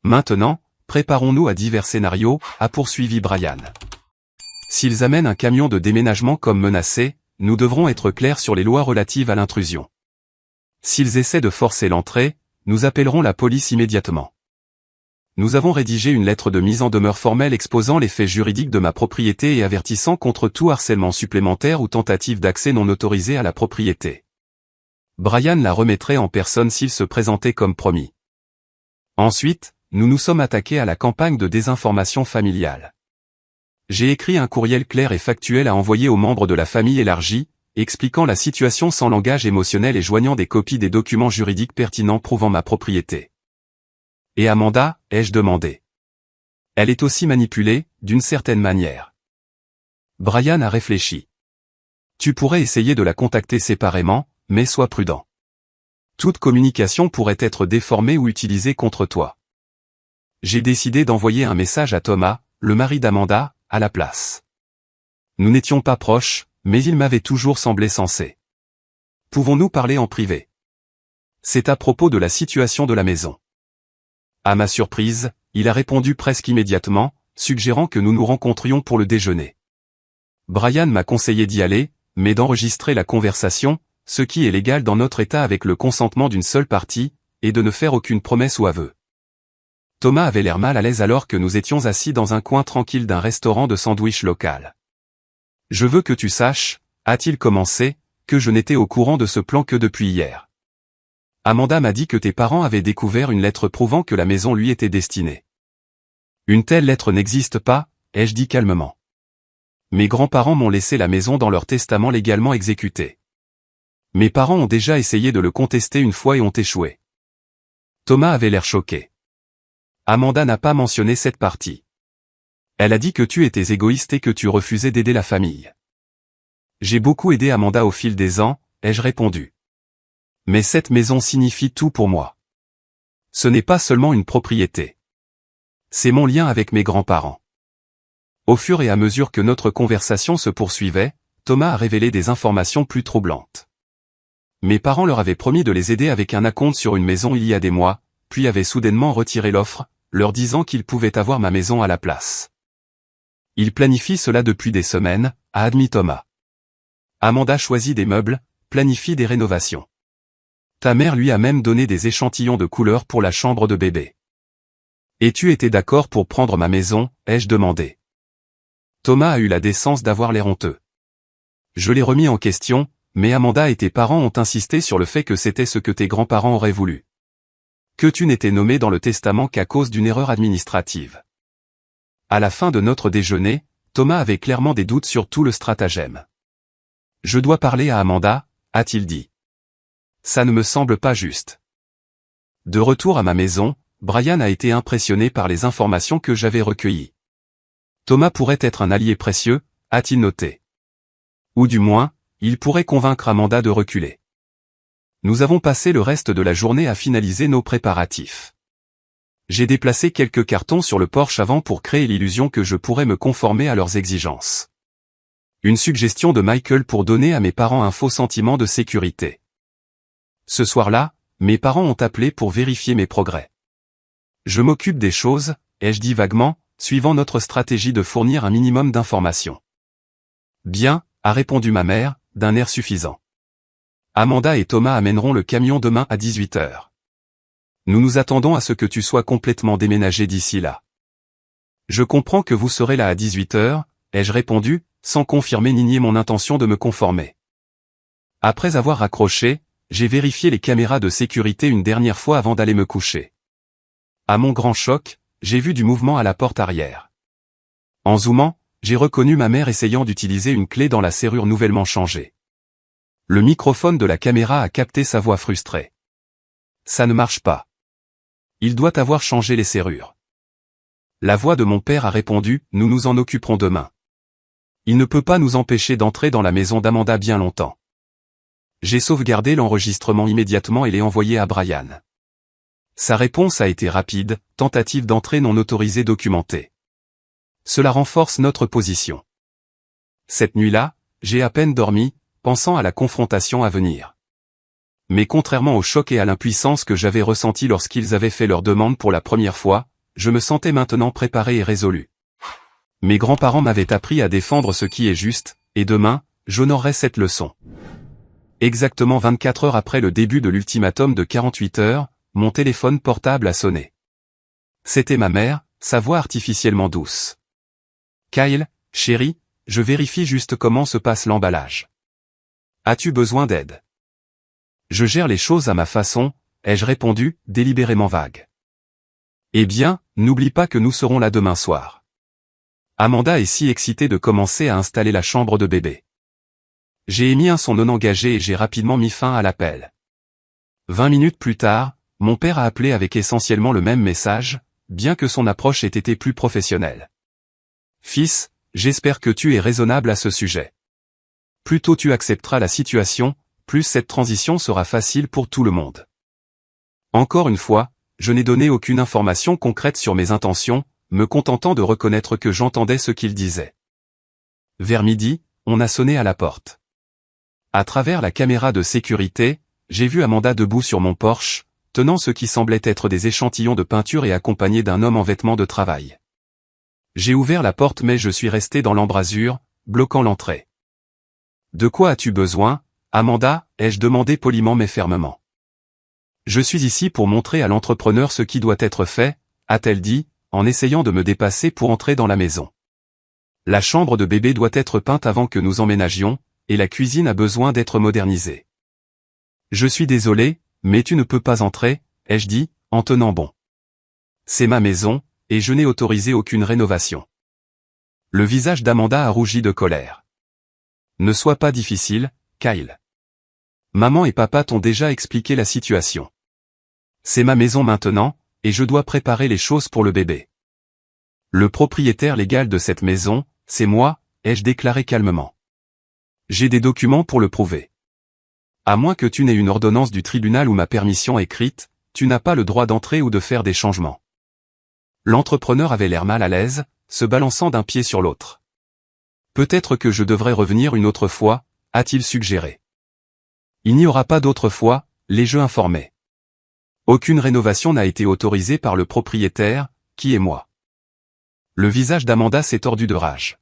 Maintenant, préparons-nous à divers scénarios, a poursuivi Brian. S'ils amènent un camion de déménagement comme menacé, nous devrons être clairs sur les lois relatives à l'intrusion. S'ils essaient de forcer l'entrée, nous appellerons la police immédiatement. Nous avons rédigé une lettre de mise en demeure formelle exposant les faits juridiques de ma propriété et avertissant contre tout harcèlement supplémentaire ou tentative d'accès non autorisé à la propriété. Brian la remettrait en personne s'il se présentait comme promis. Ensuite, nous nous sommes attaqués à la campagne de désinformation familiale. J'ai écrit un courriel clair et factuel à envoyer aux membres de la famille élargie, expliquant la situation sans langage émotionnel et joignant des copies des documents juridiques pertinents prouvant ma propriété. Et Amanda, ai-je demandé. Elle est aussi manipulée, d'une certaine manière. Brian a réfléchi. Tu pourrais essayer de la contacter séparément, mais sois prudent. Toute communication pourrait être déformée ou utilisée contre toi. J'ai décidé d'envoyer un message à Thomas, le mari d'Amanda, à la place. Nous n'étions pas proches, mais il m'avait toujours semblé sensé. Pouvons-nous parler en privé? C'est à propos de la situation de la maison. À ma surprise, il a répondu presque immédiatement, suggérant que nous nous rencontrions pour le déjeuner. Brian m'a conseillé d'y aller, mais d'enregistrer la conversation, ce qui est légal dans notre État avec le consentement d'une seule partie, et de ne faire aucune promesse ou aveu. Thomas avait l'air mal à l'aise alors que nous étions assis dans un coin tranquille d'un restaurant de sandwich local. « Je veux que tu saches, a-t-il commencé, que je n'étais au courant de ce plan que depuis hier. Amanda m'a dit que tes parents avaient découvert une lettre prouvant que la maison lui était destinée. Une telle lettre n'existe pas, ai-je dit calmement. Mes grands-parents m'ont laissé la maison dans leur testament légalement exécuté. Mes parents ont déjà essayé de le contester une fois et ont échoué. Thomas avait l'air choqué. Amanda n'a pas mentionné cette partie. Elle a dit que tu étais égoïste et que tu refusais d'aider la famille. J'ai beaucoup aidé Amanda au fil des ans, ai-je répondu. Mais cette maison signifie tout pour moi. Ce n'est pas seulement une propriété. C'est mon lien avec mes grands-parents. Au fur et à mesure que notre conversation se poursuivait, Thomas a révélé des informations plus troublantes. Mes parents leur avaient promis de les aider avec un acompte sur une maison il y a des mois, puis avaient soudainement retiré l'offre, leur disant qu'ils pouvaient avoir ma maison à la place. Ils planifient cela depuis des semaines, a admis Thomas. Amanda choisit des meubles, planifie des rénovations. Ta mère lui a même donné des échantillons de couleurs pour la chambre de bébé. Et tu étais d'accord pour prendre ma maison, ai-je demandé. Thomas a eu la décence d'avoir l'air honteux. Je l'ai remis en question, mais Amanda et tes parents ont insisté sur le fait que c'était ce que tes grands-parents auraient voulu. Que tu n'étais nommé dans le testament qu'à cause d'une erreur administrative. À la fin de notre déjeuner, Thomas avait clairement des doutes sur tout le stratagème. Je dois parler à Amanda, a-t-il dit. Ça ne me semble pas juste. De retour à ma maison, Brian a été impressionné par les informations que j'avais recueillies. Thomas pourrait être un allié précieux, a-t-il noté. Ou du moins, il pourrait convaincre Amanda de reculer. Nous avons passé le reste de la journée à finaliser nos préparatifs. J'ai déplacé quelques cartons sur le porche avant pour créer l'illusion que je pourrais me conformer à leurs exigences. Une suggestion de Michael pour donner à mes parents un faux sentiment de sécurité. Ce soir-là, mes parents ont appelé pour vérifier mes progrès. Je m'occupe des choses, ai-je dit vaguement, suivant notre stratégie de fournir un minimum d'informations. Bien, a répondu ma mère, d'un air suffisant. Amanda et Thomas amèneront le camion demain à 18h. Nous nous attendons à ce que tu sois complètement déménagé d'ici là. Je comprends que vous serez là à 18h, ai-je répondu, sans confirmer ni nier mon intention de me conformer. Après avoir raccroché, j'ai vérifié les caméras de sécurité une dernière fois avant d'aller me coucher. À mon grand choc, j'ai vu du mouvement à la porte arrière. En zoomant, j'ai reconnu ma mère essayant d'utiliser une clé dans la serrure nouvellement changée. Le microphone de la caméra a capté sa voix frustrée. Ça ne marche pas. Il doit avoir changé les serrures. La voix de mon père a répondu, nous nous en occuperons demain. Il ne peut pas nous empêcher d'entrer dans la maison d'Amanda bien longtemps. J'ai sauvegardé l'enregistrement immédiatement et l'ai envoyé à Brian. Sa réponse a été rapide, tentative d'entrée non autorisée documentée. Cela renforce notre position. Cette nuit-là, j'ai à peine dormi, pensant à la confrontation à venir. Mais contrairement au choc et à l'impuissance que j'avais ressenti lorsqu'ils avaient fait leur demande pour la première fois, je me sentais maintenant préparé et résolu. Mes grands-parents m'avaient appris à défendre ce qui est juste, et demain, j'honorerai cette leçon. Exactement 24 heures après le début de l'ultimatum de 48 heures, mon téléphone portable a sonné. C'était ma mère, sa voix artificiellement douce. « Kyle, chérie, je vérifie juste comment se passe l'emballage. As-tu besoin d'aide ? » Je gère les choses à ma façon, ai-je répondu, délibérément vague. Eh bien, n'oublie pas que nous serons là demain soir. Amanda est si excitée de commencer à installer la chambre de bébé. J'ai émis un son non engagé et j'ai rapidement mis fin à l'appel. 20 minutes plus tard, mon père a appelé avec essentiellement le même message, bien que son approche ait été plus professionnelle. « Fils, j'espère que tu es raisonnable à ce sujet. Plus tôt tu accepteras la situation, plus cette transition sera facile pour tout le monde. » Encore une fois, je n'ai donné aucune information concrète sur mes intentions, me contentant de reconnaître que j'entendais ce qu'il disait. Vers midi, on a sonné à la porte. À travers la caméra de sécurité, j'ai vu Amanda debout sur mon porche, tenant ce qui semblait être des échantillons de peinture et accompagnée d'un homme en vêtements de travail. J'ai ouvert la porte mais je suis resté dans l'embrasure, bloquant l'entrée. « De quoi as-tu besoin, Amanda ?» ai-je demandé poliment mais fermement. « Je suis ici pour montrer à l'entrepreneur ce qui doit être fait », a-t-elle dit, en essayant de me dépasser pour entrer dans la maison. « La chambre de bébé doit être peinte avant que nous emménagions, et la cuisine a besoin d'être modernisée. »« Je suis désolé, mais tu ne peux pas entrer, » ai-je dit, en tenant bon. « C'est ma maison, et je n'ai autorisé aucune rénovation. » Le visage d'Amanda a rougi de colère. « Ne sois pas difficile, Kyle. Maman et papa t'ont déjà expliqué la situation. C'est ma maison maintenant, et je dois préparer les choses pour le bébé. Le propriétaire légal de cette maison, c'est moi, ai-je déclaré calmement. J'ai des documents pour le prouver. À moins que tu n'aies une ordonnance du tribunal ou ma permission écrite, tu n'as pas le droit d'entrer ou de faire des changements. L'entrepreneur avait l'air mal à l'aise, se balançant d'un pied sur l'autre. Peut-être que je devrais revenir une autre fois, a-t-il suggéré. Il n'y aura pas d'autre fois, l'ai-je informé. Aucune rénovation n'a été autorisée par le propriétaire, qui est moi. Le visage d'Amanda s'est tordu de rage.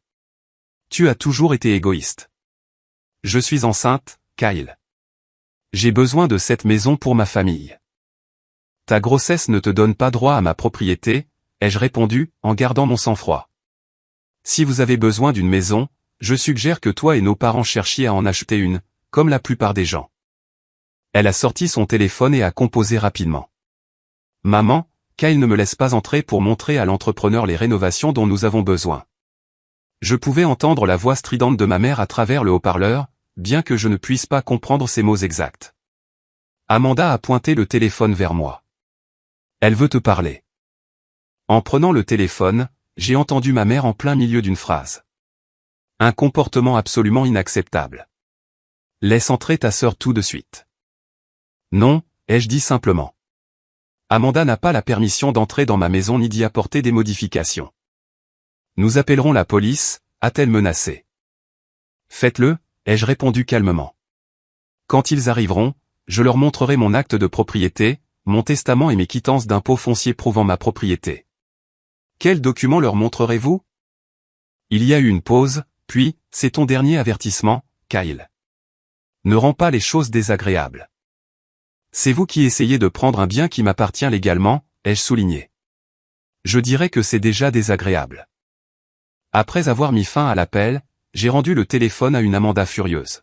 Tu as toujours été égoïste. Je suis enceinte, Kyle. J'ai besoin de cette maison pour ma famille. Ta grossesse ne te donne pas droit à ma propriété, ai-je répondu, en gardant mon sang-froid. Si vous avez besoin d'une maison, je suggère que toi et nos parents cherchiez à en acheter une, comme la plupart des gens. Elle a sorti son téléphone et a composé rapidement. Maman, Kyle ne me laisse pas entrer pour montrer à l'entrepreneur les rénovations dont nous avons besoin. Je pouvais entendre la voix stridente de ma mère à travers le haut-parleur, bien que je ne puisse pas comprendre ses mots exacts. Amanda a pointé le téléphone vers moi. Elle veut te parler. En prenant le téléphone, j'ai entendu ma mère en plein milieu d'une phrase. Un comportement absolument inacceptable. Laisse entrer ta sœur tout de suite. Non, ai-je dit simplement. Amanda n'a pas la permission d'entrer dans ma maison ni d'y apporter des modifications. Nous appellerons la police, a-t-elle menacé. Faites-le, ai-je répondu calmement. Quand ils arriveront, je leur montrerai mon acte de propriété, mon testament et mes quittances d'impôts fonciers prouvant ma propriété. Quels documents leur montrerez-vous? Il y a eu une pause, puis, c'est ton dernier avertissement, Kyle. Ne rends pas les choses désagréables. C'est vous qui essayez de prendre un bien qui m'appartient légalement, ai-je souligné. Je dirais que c'est déjà désagréable. Après avoir mis fin à l'appel, j'ai rendu le téléphone à une Amanda furieuse.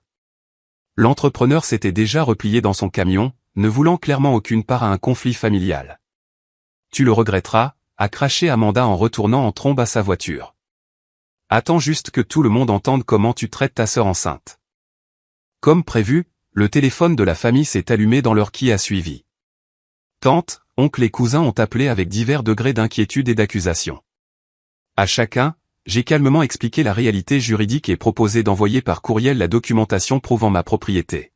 L'entrepreneur s'était déjà replié dans son camion, ne voulant clairement aucune part à un conflit familial. Tu le regretteras, a craché Amanda en retournant en trombe à sa voiture. Attends juste que tout le monde entende comment tu traites ta sœur enceinte. Comme prévu, le téléphone de la famille s'est allumé dans l'heure qui a suivi. Tante, oncle et cousins ont appelé avec divers degrés d'inquiétude et d'accusation. À chacun, j'ai calmement expliqué la réalité juridique et proposé d'envoyer par courriel la documentation prouvant ma propriété.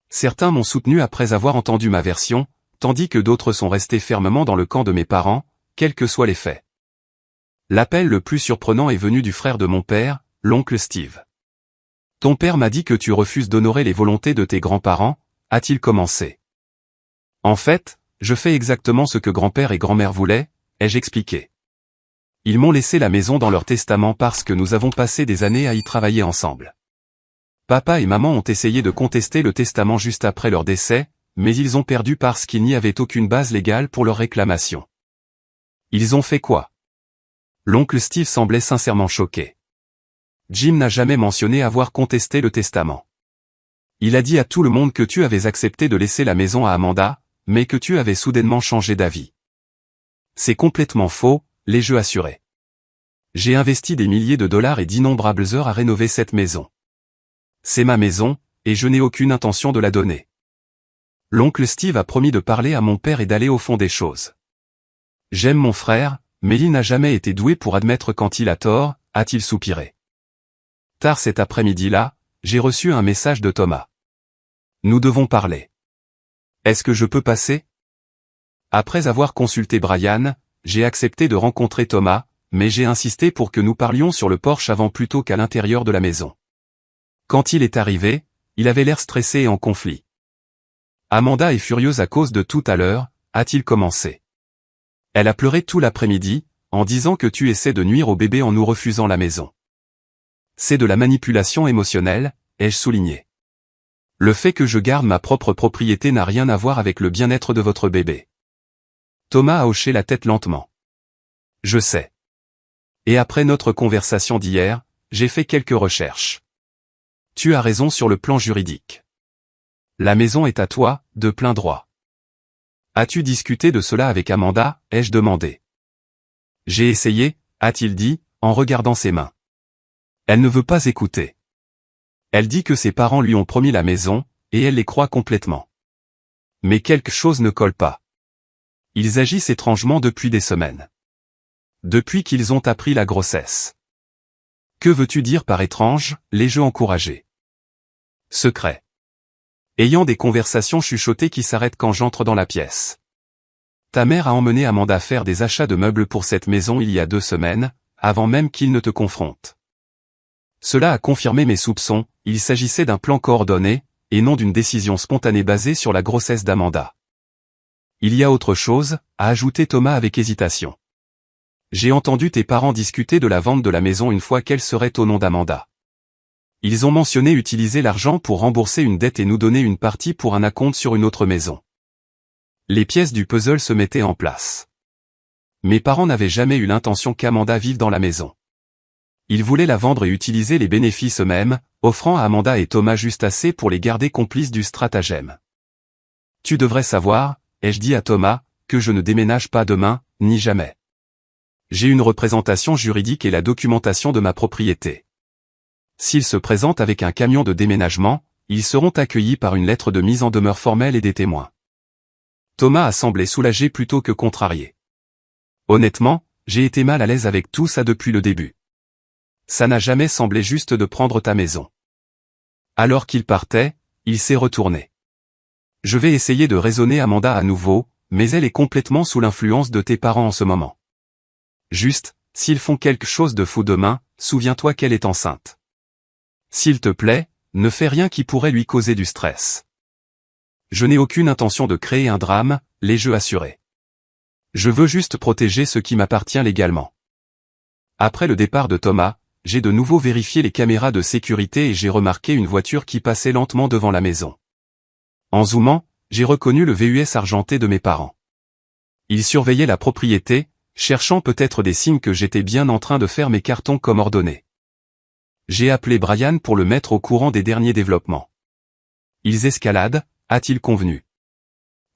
Certains m'ont soutenu après avoir entendu ma version, tandis que d'autres sont restés fermement dans le camp de mes parents, quels que soient les faits. L'appel le plus surprenant est venu du frère de mon père, l'oncle Steve. Ton père m'a dit que tu refuses d'honorer les volontés de tes grands-parents, a-t-il commencé. En fait, je fais exactement ce que grand-père et grand-mère voulaient, ai-je expliqué. Ils m'ont laissé la maison dans leur testament parce que nous avons passé des années à y travailler ensemble. Papa et maman ont essayé de contester le testament juste après leur décès, mais ils ont perdu parce qu'il n'y avait aucune base légale pour leur réclamation. Ils ont fait quoi? L'oncle Steve semblait sincèrement choqué. Jim n'a jamais mentionné avoir contesté le testament. Il a dit à tout le monde que tu avais accepté de laisser la maison à Amanda, mais que tu avais soudainement changé d'avis. C'est complètement faux, l'ai-je assuré. J'ai investi des milliers de dollars et d'innombrables heures à rénover cette maison. C'est ma maison, et je n'ai aucune intention de la donner. L'oncle Steve a promis de parler à mon père et d'aller au fond des choses. J'aime mon frère, mais il n'a jamais été doué pour admettre quand il a tort, a-t-il soupiré. Tard cet après-midi-là, j'ai reçu un message de Thomas. Nous devons parler. Est-ce que je peux passer? Après avoir consulté Brian, j'ai accepté de rencontrer Thomas, mais j'ai insisté pour que nous parlions sur le porche avant plutôt qu'à l'intérieur de la maison. Quand il est arrivé, il avait l'air stressé et en conflit. Amanda est furieuse à cause de tout à l'heure, a-t-il commencé. Elle a pleuré tout l'après-midi, en disant que tu essaies de nuire au bébé en nous refusant la maison. C'est de la manipulation émotionnelle, ai-je souligné. Le fait que je garde ma propre propriété n'a rien à voir avec le bien-être de votre bébé. Thomas a hoché la tête lentement. Je sais. Et après notre conversation d'hier, j'ai fait quelques recherches. Tu as raison sur le plan juridique. La maison est à toi, de plein droit. As-tu discuté de cela avec Amanda, ai-je demandé. J'ai essayé, a-t-il dit, en regardant ses mains. Elle ne veut pas écouter. Elle dit que ses parents lui ont promis la maison, et elle les croit complètement. Mais quelque chose ne colle pas. Ils agissent étrangement depuis des semaines. Depuis qu'ils ont appris la grossesse. Que veux-tu dire par étrange, l'ai-je encouragé. Secret. Ayant des conversations chuchotées qui s'arrêtent quand j'entre dans la pièce. Ta mère a emmené Amanda faire des achats de meubles pour cette maison il y a 2 semaines, avant même qu'il ne te confronte. Cela a confirmé mes soupçons, il s'agissait d'un plan coordonné, et non d'une décision spontanée basée sur la grossesse d'Amanda. Il y a autre chose, a ajouté Thomas avec hésitation. J'ai entendu tes parents discuter de la vente de la maison une fois qu'elle serait au nom d'Amanda. Ils ont mentionné utiliser l'argent pour rembourser une dette et nous donner une partie pour un acompte sur une autre maison. Les pièces du puzzle se mettaient en place. Mes parents n'avaient jamais eu l'intention qu'Amanda vive dans la maison. Ils voulaient la vendre et utiliser les bénéfices eux-mêmes, offrant à Amanda et Thomas juste assez pour les garder complices du stratagème. Tu devrais savoir, ai-je dit à Thomas, que je ne déménage pas demain, ni jamais. J'ai une représentation juridique et la documentation de ma propriété. S'ils se présentent avec un camion de déménagement, ils seront accueillis par une lettre de mise en demeure formelle et des témoins. Thomas a semblé soulagé plutôt que contrarié. Honnêtement, j'ai été mal à l'aise avec tout ça depuis le début. Ça n'a jamais semblé juste de prendre ta maison. Alors qu'il partait, il s'est retourné. Je vais essayer de raisonner Amanda à nouveau, mais elle est complètement sous l'influence de tes parents en ce moment. Juste, s'ils font quelque chose de fou demain, souviens-toi qu'elle est enceinte. S'il te plaît, ne fais rien qui pourrait lui causer du stress. Je n'ai aucune intention de créer un drame, l'ai-je assuré. Je veux juste protéger ce qui m'appartient légalement. Après le départ de Thomas, j'ai de nouveau vérifié les caméras de sécurité et j'ai remarqué une voiture qui passait lentement devant la maison. En zoomant, j'ai reconnu le VUS argenté de mes parents. Ils surveillaient la propriété, cherchant peut-être des signes que j'étais bien en train de faire mes cartons comme ordonné. J'ai appelé Brian pour le mettre au courant des derniers développements. Ils escaladent, a-t-il convenu.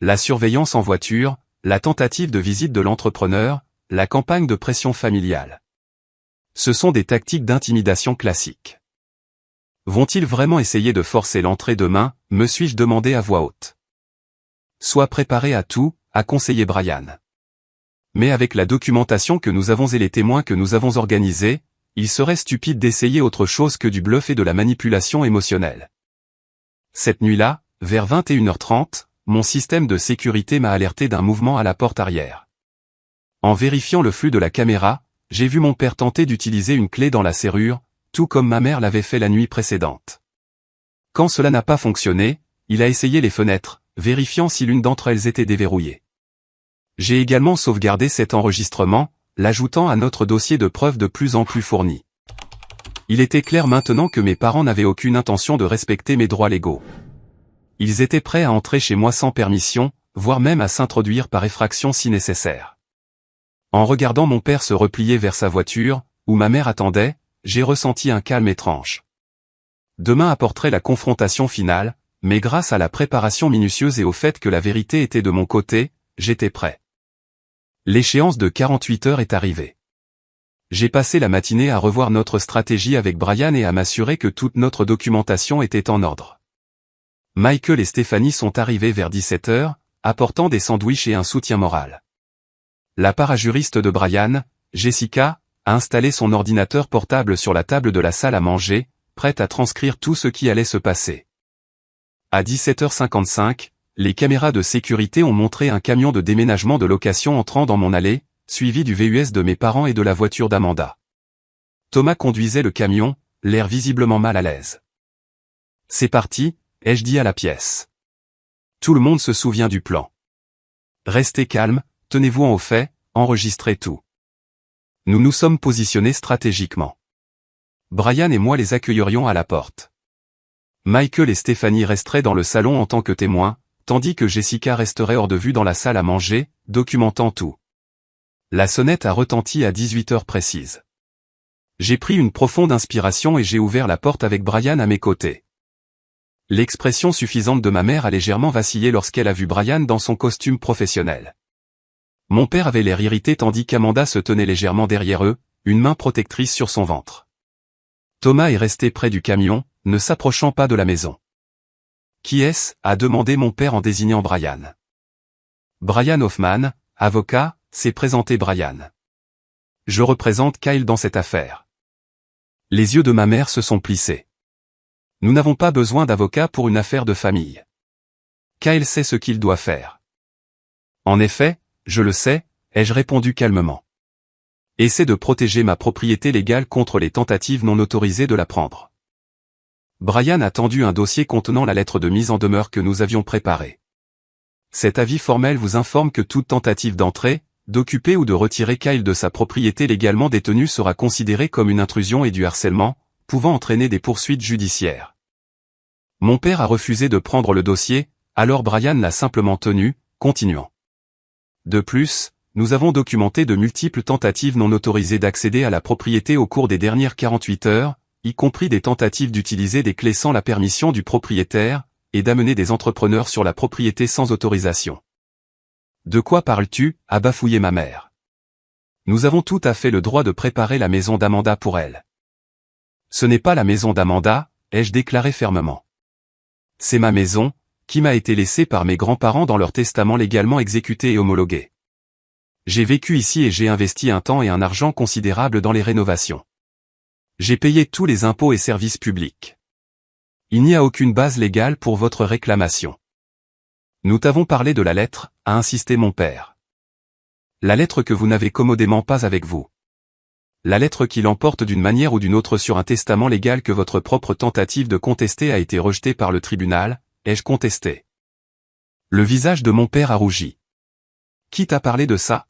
La surveillance en voiture, la tentative de visite de l'entrepreneur, la campagne de pression familiale. Ce sont des tactiques d'intimidation classiques. Vont-ils vraiment essayer de forcer l'entrée demain, me suis-je demandé à voix haute. Sois préparé à tout, a conseillé Brian. Mais avec la documentation que nous avons et les témoins que nous avons organisés, il serait stupide d'essayer autre chose que du bluff et de la manipulation émotionnelle. Cette nuit-là, vers 21h30, mon système de sécurité m'a alerté d'un mouvement à la porte arrière. En vérifiant le flux de la caméra, j'ai vu mon père tenter d'utiliser une clé dans la serrure, tout comme ma mère l'avait fait la nuit précédente. Quand cela n'a pas fonctionné, il a essayé les fenêtres, vérifiant si l'une d'entre elles était déverrouillée. J'ai également sauvegardé cet enregistrement, l'ajoutant à notre dossier de preuves de plus en plus fourni. Il était clair maintenant que mes parents n'avaient aucune intention de respecter mes droits légaux. Ils étaient prêts à entrer chez moi sans permission, voire même à s'introduire par effraction si nécessaire. En regardant mon père se replier vers sa voiture, où ma mère attendait, j'ai ressenti un calme étrange. Demain apporterait la confrontation finale, mais grâce à la préparation minutieuse et au fait que la vérité était de mon côté, j'étais prêt. L'échéance de 48 heures est arrivée. J'ai passé la matinée à revoir notre stratégie avec Brian et à m'assurer que toute notre documentation était en ordre. Michael et Stéphanie sont arrivés vers 17 heures, apportant des sandwichs et un soutien moral. La parajuriste de Brian, Jessica, a installé son ordinateur portable sur la table de la salle à manger, prête à transcrire tout ce qui allait se passer. À 17h55, les caméras de sécurité ont montré un camion de déménagement de location entrant dans mon allée, suivi du VUS de mes parents et de la voiture d'Amanda. Thomas conduisait le camion, l'air visiblement mal à l'aise. « C'est parti », ai-je dit à la pièce. Tout le monde se souvient du plan. Restez calme, tenez-vous au fait, enregistrez tout. Nous nous sommes positionnés stratégiquement. Brian et moi les accueillerions à la porte. Michael et Stéphanie resteraient dans le salon en tant que témoins, tandis que Jessica resterait hors de vue dans la salle à manger, documentant tout. La sonnette a retenti à 18 heures précises. J'ai pris une profonde inspiration et j'ai ouvert la porte avec Brian à mes côtés. L'expression suffisante de ma mère a légèrement vacillé lorsqu'elle a vu Brian dans son costume professionnel. Mon père avait l'air irrité tandis qu'Amanda se tenait légèrement derrière eux, une main protectrice sur son ventre. Thomas est resté près du camion, ne s'approchant pas de la maison. « Qui est-ce » a demandé mon père en désignant Brian. Brian Hoffman, avocat, s'est présenté Brian. Je représente Kyle dans cette affaire. Les yeux de ma mère se sont plissés. Nous n'avons pas besoin d'avocat pour une affaire de famille. Kyle sait ce qu'il doit faire. En effet, je le sais, ai-je répondu calmement. Essaie de protéger ma propriété légale contre les tentatives non autorisées de la prendre. Brian a tendu un dossier contenant la lettre de mise en demeure que nous avions préparée. Cet avis formel vous informe que toute tentative d'entrer, d'occuper ou de retirer Kyle de sa propriété légalement détenue sera considérée comme une intrusion et du harcèlement, pouvant entraîner des poursuites judiciaires. Mon père a refusé de prendre le dossier, alors Brian l'a simplement tenu, continuant. De plus, nous avons documenté de multiples tentatives non autorisées d'accéder à la propriété au cours des dernières 48 heures, y compris des tentatives d'utiliser des clés sans la permission du propriétaire, et d'amener des entrepreneurs sur la propriété sans autorisation. De quoi parles-tu, a bafouillé ma mère. Nous avons tout à fait le droit de préparer la maison d'Amanda pour elle. Ce n'est pas la maison d'Amanda, ai-je déclaré fermement. C'est ma maison, qui m'a été laissée par mes grands-parents dans leur testament légalement exécuté et homologué. J'ai vécu ici et j'ai investi un temps et un argent considérable dans les rénovations. J'ai payé tous les impôts et services publics. Il n'y a aucune base légale pour votre réclamation. Nous t'avons parlé de la lettre, a insisté mon père. La lettre que vous n'avez commodément pas avec vous. La lettre qui l'emporte d'une manière ou d'une autre sur un testament légal que votre propre tentative de contester a été rejetée par le tribunal, ai-je contesté. Le visage de mon père a rougi. Qui t'a parlé de ça?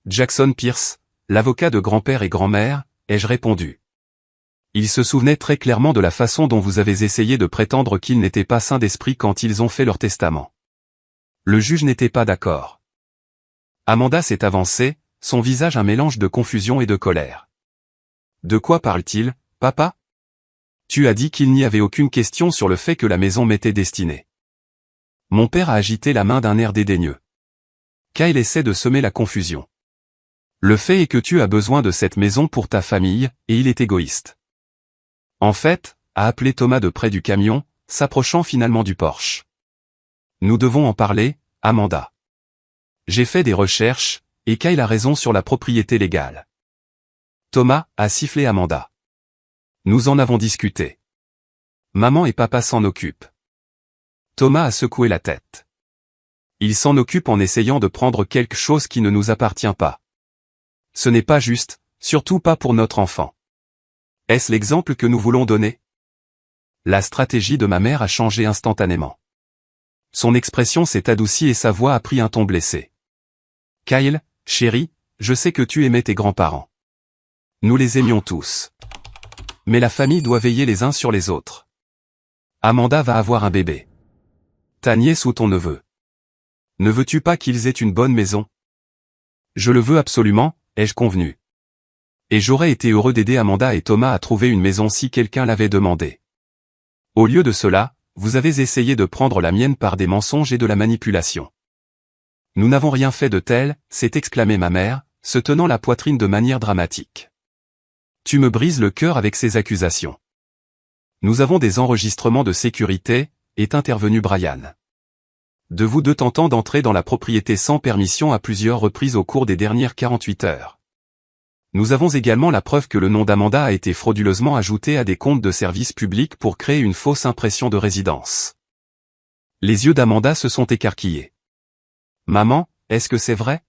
Jackson Pierce, l'avocat de grand-père et grand-mère, ai-je répondu. Il se souvenait très clairement de la façon dont vous avez essayé de prétendre qu'ils n'étaient pas sains d'esprit quand ils ont fait leur testament. Le juge n'était pas d'accord. Amanda s'est avancée, son visage un mélange de confusion et de colère. De quoi parle-t-il, papa? Tu as dit qu'il n'y avait aucune question sur le fait que la maison m'était destinée. Mon père a agité la main d'un air dédaigneux. Kyle essaie de semer la confusion. Le fait est que tu as besoin de cette maison pour ta famille, et il est égoïste. En fait, a appelé Thomas de près du camion, s'approchant finalement du Porsche. Nous devons en parler, Amanda. J'ai fait des recherches, et Kyle a raison sur la propriété légale. Thomas, a sifflé Amanda. Nous en avons discuté. Maman et papa s'en occupent. Thomas a secoué la tête. Il s'en occupe en essayant de prendre quelque chose qui ne nous appartient pas. Ce n'est pas juste, surtout pas pour notre enfant. Est-ce l'exemple que nous voulons donner? La stratégie de ma mère a changé instantanément. Son expression s'est adoucie et sa voix a pris un ton blessé. Kyle, chérie, je sais que tu aimais tes grands-parents. Nous les aimions tous. Mais la famille doit veiller les uns sur les autres. Amanda va avoir un bébé. Ta nièce ou ton neveu. Ne veux-tu pas qu'ils aient une bonne maison? Je le veux absolument, ai-je convenu. Et j'aurais été heureux d'aider Amanda et Thomas à trouver une maison si quelqu'un l'avait demandé. Au lieu de cela, vous avez essayé de prendre la mienne par des mensonges et de la manipulation. Nous n'avons rien fait de tel, s'est exclamée ma mère, se tenant la poitrine de manière dramatique. Tu me brises le cœur avec ces accusations. Nous avons des enregistrements de sécurité, est intervenu Brian. De vous deux tentant d'entrer dans la propriété sans permission à plusieurs reprises au cours des dernières 48 heures. Nous avons également la preuve que le nom d'Amanda a été frauduleusement ajouté à des comptes de service public pour créer une fausse impression de résidence. Les yeux d'Amanda se sont écarquillés. Maman, est-ce que c'est vrai?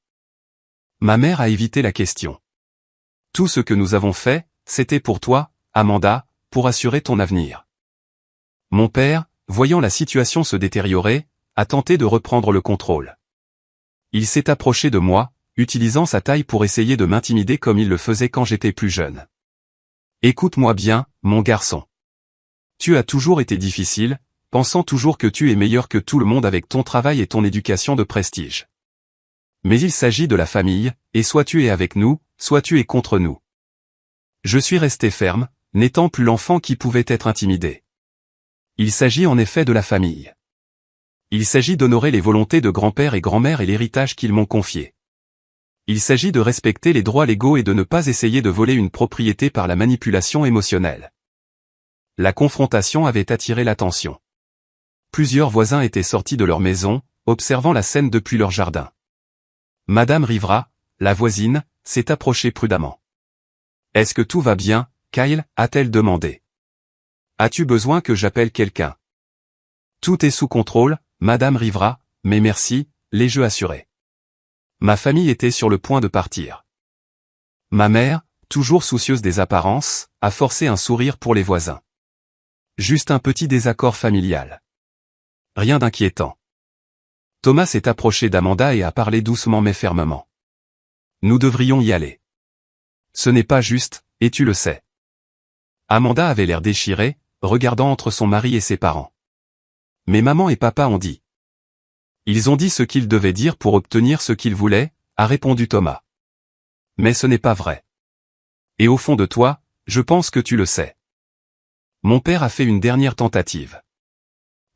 Ma mère a évité la question. Tout ce que nous avons fait, c'était pour toi, Amanda, pour assurer ton avenir. Mon père, voyant la situation se détériorer, a tenté de reprendre le contrôle. Il s'est approché de moi, utilisant sa taille pour essayer de m'intimider comme il le faisait quand j'étais plus jeune. Écoute-moi bien, mon garçon. Tu as toujours été difficile, pensant toujours que tu es meilleur que tout le monde avec ton travail et ton éducation de prestige. Mais il s'agit de la famille, et soit tu es avec nous, soit tu es contre nous. Je suis resté ferme, n'étant plus l'enfant qui pouvait être intimidé. Il s'agit en effet de la famille. Il s'agit d'honorer les volontés de grand-père et grand-mère et l'héritage qu'ils m'ont confié. Il s'agit de respecter les droits légaux et de ne pas essayer de voler une propriété par la manipulation émotionnelle. La confrontation avait attiré l'attention. Plusieurs voisins étaient sortis de leur maison, observant la scène depuis leur jardin. Madame Rivera, la voisine, s'est approchée prudemment. « Est-ce que tout va bien, Kyle ?» a-t-elle demandé. « As-tu besoin que j'appelle quelqu'un ?»« Tout est sous contrôle, Madame Rivera, mais merci, l'ai-je assuré. » Ma famille était sur le point de partir. Ma mère, toujours soucieuse des apparences, a forcé un sourire pour les voisins. Juste un petit désaccord familial. Rien d'inquiétant. Thomas s'est approché d'Amanda et a parlé doucement mais fermement. Nous devrions y aller. Ce n'est pas juste, et tu le sais. Amanda avait l'air déchirée, regardant entre son mari et ses parents. Mais maman et papa ont dit. Ils ont dit ce qu'ils devaient dire pour obtenir ce qu'ils voulaient, a répondu Thomas. Mais ce n'est pas vrai. Et au fond de toi, je pense que tu le sais. Mon père a fait une dernière tentative.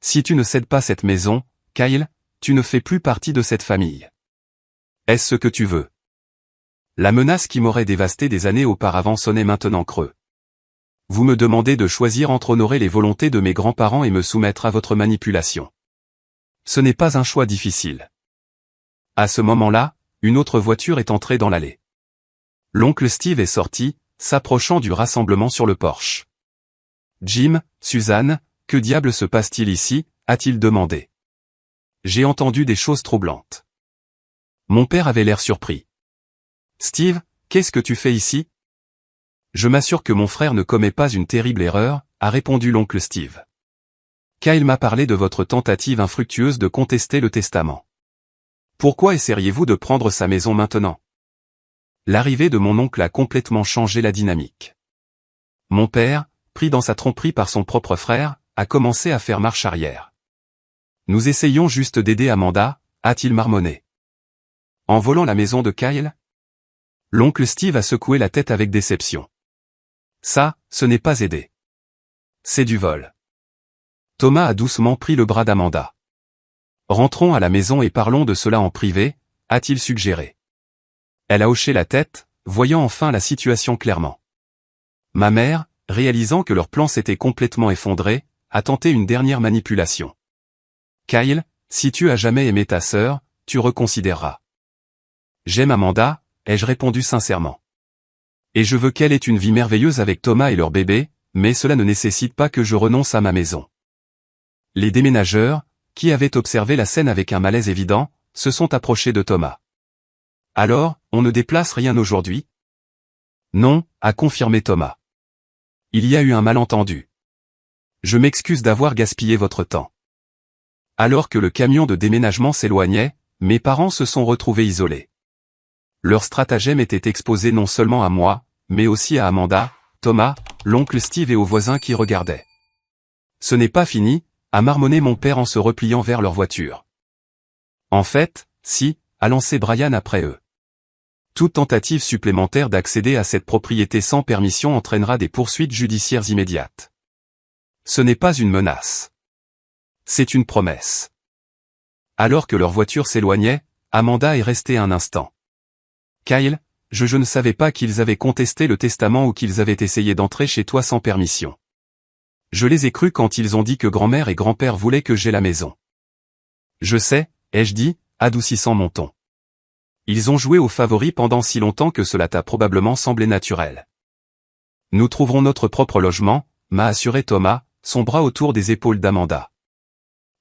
Si tu ne cèdes pas cette maison, Kyle, tu ne fais plus partie de cette famille. Est-ce ce que tu veux? La menace qui m'aurait dévasté des années auparavant sonnait maintenant creux. Vous me demandez de choisir entre honorer les volontés de mes grands-parents et me soumettre à votre manipulation. Ce n'est pas un choix difficile. À ce moment-là, une autre voiture est entrée dans l'allée. L'oncle Steve est sorti, s'approchant du rassemblement sur le porche. Jim, Suzanne, que diable se passe-t-il ici, a-t-il demandé. J'ai entendu des choses troublantes. Mon père avait l'air surpris. Steve, qu'est-ce que tu fais ici? Je m'assure que mon frère ne commet pas une terrible erreur, a répondu l'oncle Steve. Kyle m'a parlé de votre tentative infructueuse de contester le testament. Pourquoi essayeriez-vous de prendre sa maison maintenant? L'arrivée de mon oncle a complètement changé la dynamique. Mon père, pris dans sa tromperie par son propre frère, a commencé à faire marche arrière. Nous essayons juste d'aider Amanda, a-t-il marmonné. En volant la maison de Kyle? L'oncle Steve a secoué la tête avec déception. Ça, ce n'est pas aider. C'est du vol. Thomas a doucement pris le bras d'Amanda. Rentrons à la maison et parlons de cela en privé, a-t-il suggéré. Elle a hoché la tête, voyant enfin la situation clairement. Ma mère, réalisant que leur plan s'était complètement effondré, a tenté une dernière manipulation. Kyle, si tu as jamais aimé ta sœur, tu reconsidéreras. J'aime Amanda, ai-je répondu sincèrement. Et je veux qu'elle ait une vie merveilleuse avec Thomas et leur bébé, mais cela ne nécessite pas que je renonce à ma maison. Les déménageurs, qui avaient observé la scène avec un malaise évident, se sont approchés de Thomas. Alors, on ne déplace rien aujourd'hui? Non, a confirmé Thomas. Il y a eu un malentendu. Je m'excuse d'avoir gaspillé votre temps. Alors que le camion de déménagement s'éloignait, mes parents se sont retrouvés isolés. Leur stratagème était exposé non seulement à moi, mais aussi à Amanda, Thomas, l'oncle Steve et aux voisins qui regardaient. Ce n'est pas fini, a marmonné mon père en se repliant vers leur voiture. En fait, si, a lancé Brian après eux. Toute tentative supplémentaire d'accéder à cette propriété sans permission entraînera des poursuites judiciaires immédiates. Ce n'est pas une menace. C'est une promesse. Alors que leur voiture s'éloignait, Amanda est restée un instant. Kyle, je ne savais pas qu'ils avaient contesté le testament ou qu'ils avaient essayé d'entrer chez toi sans permission. Je les ai crus quand ils ont dit que grand-mère et grand-père voulaient que j'aie la maison. Je sais, ai-je dit, adoucissant mon ton. Ils ont joué aux favoris pendant si longtemps que cela t'a probablement semblé naturel. Nous trouverons notre propre logement, m'a assuré Thomas, son bras autour des épaules d'Amanda.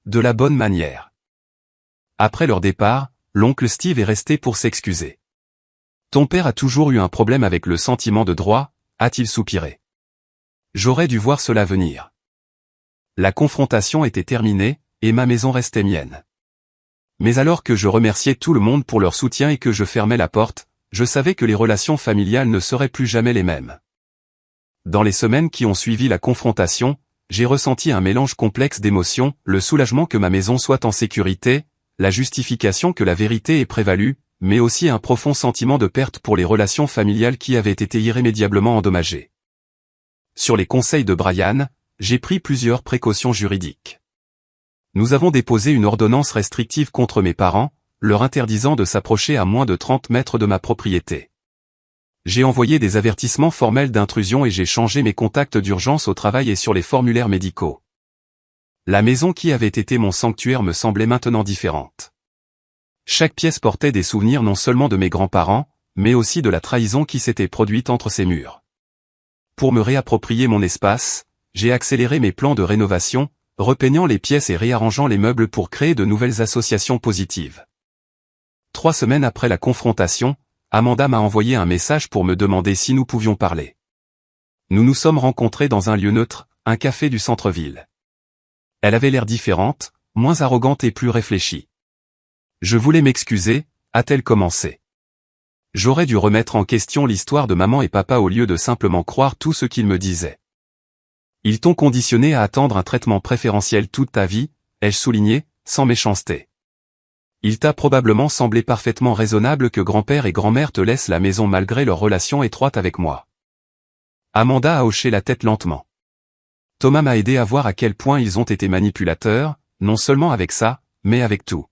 De la bonne manière. Après leur départ, l'oncle Steve est resté pour s'excuser. Ton père a toujours eu un problème avec le sentiment de droit, a-t-il soupiré. J'aurais dû voir cela venir. La confrontation était terminée, et ma maison restait mienne. Mais alors que je remerciais tout le monde pour leur soutien et que je fermais la porte, je savais que les relations familiales ne seraient plus jamais les mêmes. Dans les semaines qui ont suivi la confrontation, j'ai ressenti un mélange complexe d'émotions, le soulagement que ma maison soit en sécurité, la justification que la vérité ait prévalu, mais aussi un profond sentiment de perte pour les relations familiales qui avaient été irrémédiablement endommagées. Sur les conseils de Brian, j'ai pris plusieurs précautions juridiques. Nous avons déposé une ordonnance restrictive contre mes parents, leur interdisant de s'approcher à moins de 30 mètres de ma propriété. J'ai envoyé des avertissements formels d'intrusion et j'ai changé mes contacts d'urgence au travail et sur les formulaires médicaux. La maison qui avait été mon sanctuaire me semblait maintenant différente. Chaque pièce portait des souvenirs non seulement de mes grands-parents, mais aussi de la trahison qui s'était produite entre ces murs. Pour me réapproprier mon espace, j'ai accéléré mes plans de rénovation, repeignant les pièces et réarrangeant les meubles pour créer de nouvelles associations positives. 3 semaines après la confrontation, Amanda m'a envoyé un message pour me demander si nous pouvions parler. Nous nous sommes rencontrés dans un lieu neutre, un café du centre-ville. Elle avait l'air différente, moins arrogante et plus réfléchie. Je voulais m'excuser, a-t-elle commencé. J'aurais dû remettre en question l'histoire de maman et papa au lieu de simplement croire tout ce qu'ils me disaient. Ils t'ont conditionné à attendre un traitement préférentiel toute ta vie, ai-je souligné, sans méchanceté. Il t'a probablement semblé parfaitement raisonnable que grand-père et grand-mère te laissent la maison malgré leur relation étroite avec moi. Amanda a hoché la tête lentement. Thomas m'a aidé à voir à quel point ils ont été manipulateurs, non seulement avec ça, mais avec tout.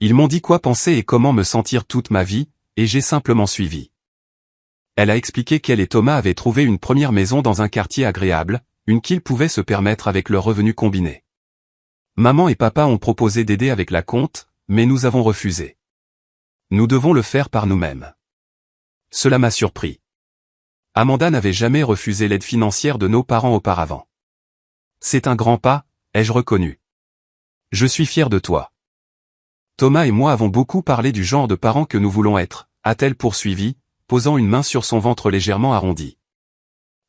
Ils m'ont dit quoi penser et comment me sentir toute ma vie, et j'ai simplement suivi. Elle a expliqué qu'elle et Thomas avaient trouvé une première maison dans un quartier agréable, une qu'ils pouvaient se permettre avec leurs revenus combinés. Maman et papa ont proposé d'aider avec la compte, mais nous avons refusé. Nous devons le faire par nous-mêmes. Cela m'a surpris. Amanda n'avait jamais refusé l'aide financière de nos parents auparavant. C'est un grand pas, ai-je reconnu. Je suis fier de toi. Thomas et moi avons beaucoup parlé du genre de parents que nous voulons être, a-t-elle poursuivi, posant une main sur son ventre légèrement arrondi.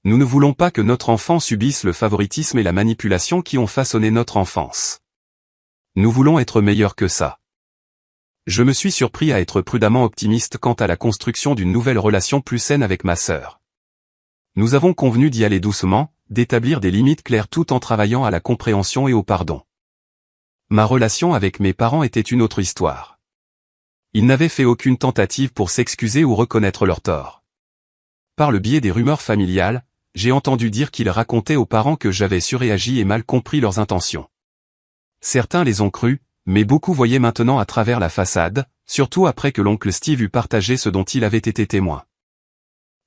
Nous ne voulons pas que notre enfant subisse le favoritisme et la manipulation qui ont façonné notre enfance. Nous voulons être meilleurs que ça. Je me suis surpris à être prudemment optimiste quant à la construction d'une nouvelle relation plus saine avec ma sœur. Nous avons convenu d'y aller doucement, d'établir des limites claires tout en travaillant à la compréhension et au pardon. Ma relation avec mes parents était une autre histoire. Ils n'avaient fait aucune tentative pour s'excuser ou reconnaître leur tort. Par le biais des rumeurs familiales, j'ai entendu dire qu'ils racontaient aux parents que j'avais surréagi et mal compris leurs intentions. Certains les ont crus, mais beaucoup voyaient maintenant à travers la façade, surtout après que l'oncle Steve eut partagé ce dont il avait été témoin.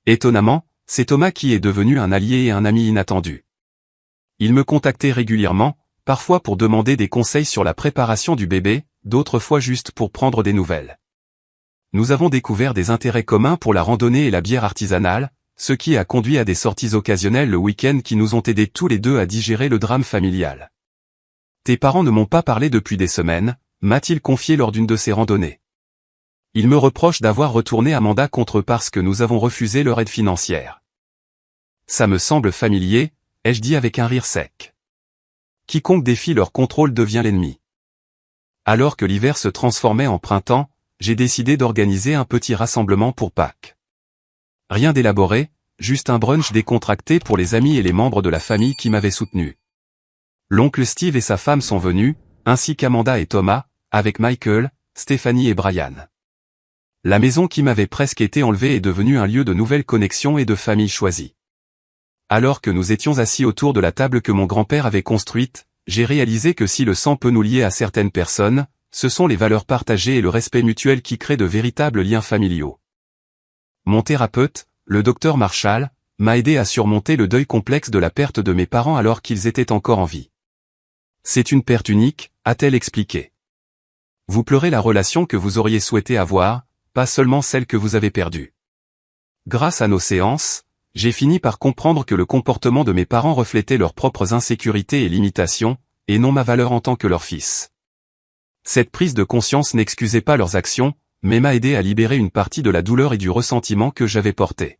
Étonnamment, c'est Thomas qui est devenu un allié et un ami inattendu. Il me contactait régulièrement, parfois pour demander des conseils sur la préparation du bébé, d'autres fois juste pour prendre des nouvelles. Nous avons découvert des intérêts communs pour la randonnée et la bière artisanale, ce qui a conduit à des sorties occasionnelles le week-end qui nous ont aidés tous les deux à digérer le drame familial. Tes parents ne m'ont pas parlé depuis des semaines, m'a-t-il confié lors d'une de ces randonnées. Ils me reprochent d'avoir retourné Amanda contre eux parce que nous avons refusé leur aide financière. Ça me semble familier, ai-je dit avec un rire sec. Quiconque défie leur contrôle devient l'ennemi. Alors que l'hiver se transformait en printemps, j'ai décidé d'organiser un petit rassemblement pour Pâques. Rien d'élaboré, juste un brunch décontracté pour les amis et les membres de la famille qui m'avaient soutenu. L'oncle Steve et sa femme sont venus, ainsi qu'Amanda et Thomas, avec Michael, Stéphanie et Brian. La maison qui m'avait presque été enlevée est devenue un lieu de nouvelles connexions et de famille choisie. Alors que nous étions assis autour de la table que mon grand-père avait construite, j'ai réalisé que si le sang peut nous lier à certaines personnes, ce sont les valeurs partagées et le respect mutuel qui créent de véritables liens familiaux. Mon thérapeute, le docteur Marshall, m'a aidé à surmonter le deuil complexe de la perte de mes parents alors qu'ils étaient encore en vie. C'est une perte unique, a-t-elle expliqué. Vous pleurez la relation que vous auriez souhaité avoir, pas seulement celle que vous avez perdue. Grâce à nos séances, j'ai fini par comprendre que le comportement de mes parents reflétait leurs propres insécurités et limitations, et non ma valeur en tant que leur fils. Cette prise de conscience n'excusait pas leurs actions, mais m'a aidé à libérer une partie de la douleur et du ressentiment que j'avais porté.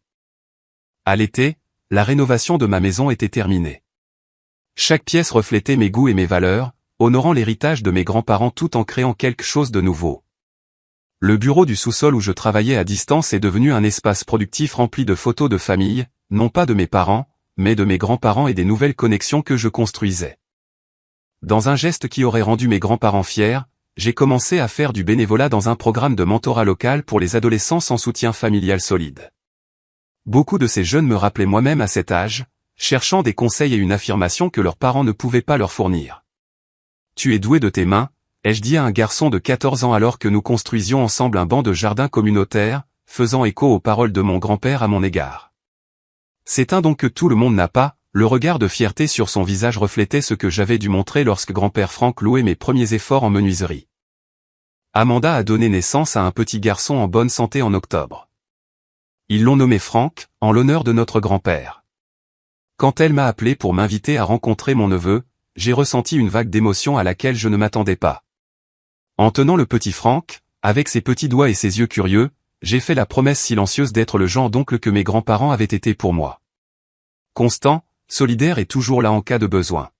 À l'été, la rénovation de ma maison était terminée. Chaque pièce reflétait mes goûts et mes valeurs, honorant l'héritage de mes grands-parents tout en créant quelque chose de nouveau. Le bureau du sous-sol où je travaillais à distance est devenu un espace productif rempli de photos de famille, non pas de mes parents, mais de mes grands-parents et des nouvelles connexions que je construisais. Dans un geste qui aurait rendu mes grands-parents fiers, j'ai commencé à faire du bénévolat dans un programme de mentorat local pour les adolescents sans soutien familial solide. Beaucoup de ces jeunes me rappelaient moi-même à cet âge, cherchant des conseils et une affirmation que leurs parents ne pouvaient pas leur fournir. « Tu es doué de tes mains », ai-je dit à un garçon de 14 ans alors que nous construisions ensemble un banc de jardin communautaire, faisant écho aux paroles de mon grand-père à mon égard. C'est un don que tout le monde n'a pas, le regard de fierté sur son visage reflétait ce que j'avais dû montrer lorsque grand-père Franck louait mes premiers efforts en menuiserie. Amanda a donné naissance à un petit garçon en bonne santé en octobre. Ils l'ont nommé Franck, en l'honneur de notre grand-père. Quand elle m'a appelé pour m'inviter à rencontrer mon neveu, j'ai ressenti une vague d'émotion à laquelle je ne m'attendais pas. En tenant le petit Franck, avec ses petits doigts et ses yeux curieux, j'ai fait la promesse silencieuse d'être le genre d'oncle que mes grands-parents avaient été pour moi. Constant, solidaire et toujours là en cas de besoin.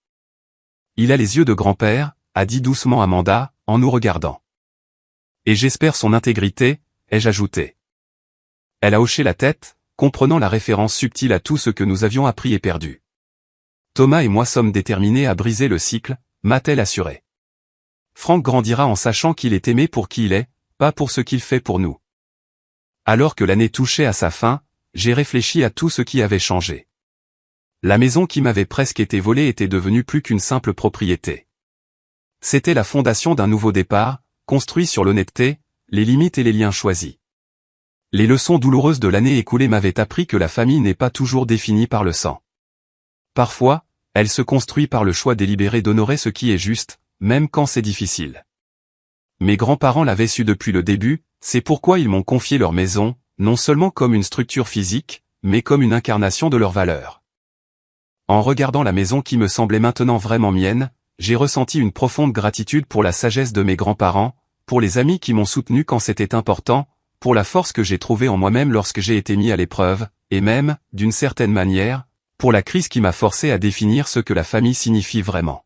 Il a les yeux de grand-père, a dit doucement Amanda, en nous regardant. Et j'espère son intégrité, ai-je ajouté. Elle a hoché la tête, comprenant la référence subtile à tout ce que nous avions appris et perdu. Thomas et moi sommes déterminés à briser le cycle, m'a-t-elle assuré. Franck grandira en sachant qu'il est aimé pour qui il est, pas pour ce qu'il fait pour nous. Alors que l'année touchait à sa fin, j'ai réfléchi à tout ce qui avait changé. La maison qui m'avait presque été volée était devenue plus qu'une simple propriété. C'était la fondation d'un nouveau départ, construit sur l'honnêteté, les limites et les liens choisis. Les leçons douloureuses de l'année écoulée m'avaient appris que la famille n'est pas toujours définie par le sang. Parfois, elle se construit par le choix délibéré d'honorer ce qui est juste, même quand c'est difficile. Mes grands-parents l'avaient su depuis le début, c'est pourquoi ils m'ont confié leur maison, non seulement comme une structure physique, mais comme une incarnation de leurs valeurs. En regardant la maison qui me semblait maintenant vraiment mienne, j'ai ressenti une profonde gratitude pour la sagesse de mes grands-parents, pour les amis qui m'ont soutenu quand c'était important, pour la force que j'ai trouvée en moi-même lorsque j'ai été mis à l'épreuve, et même, d'une certaine manière, pour la crise qui m'a forcé à définir ce que la famille signifie vraiment.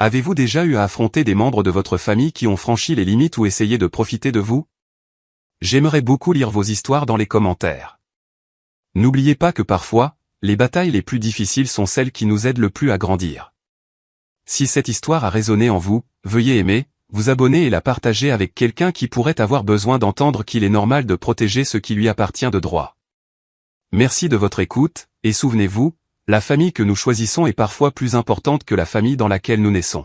Avez-vous déjà eu à affronter des membres de votre famille qui ont franchi les limites ou essayé de profiter de vous? J'aimerais beaucoup lire vos histoires dans les commentaires. N'oubliez pas que parfois, les batailles les plus difficiles sont celles qui nous aident le plus à grandir. Si cette histoire a résonné en vous, veuillez aimer, vous abonner et la partager avec quelqu'un qui pourrait avoir besoin d'entendre qu'il est normal de protéger ce qui lui appartient de droit. Merci de votre écoute, et souvenez-vous, la famille que nous choisissons est parfois plus importante que la famille dans laquelle nous naissons.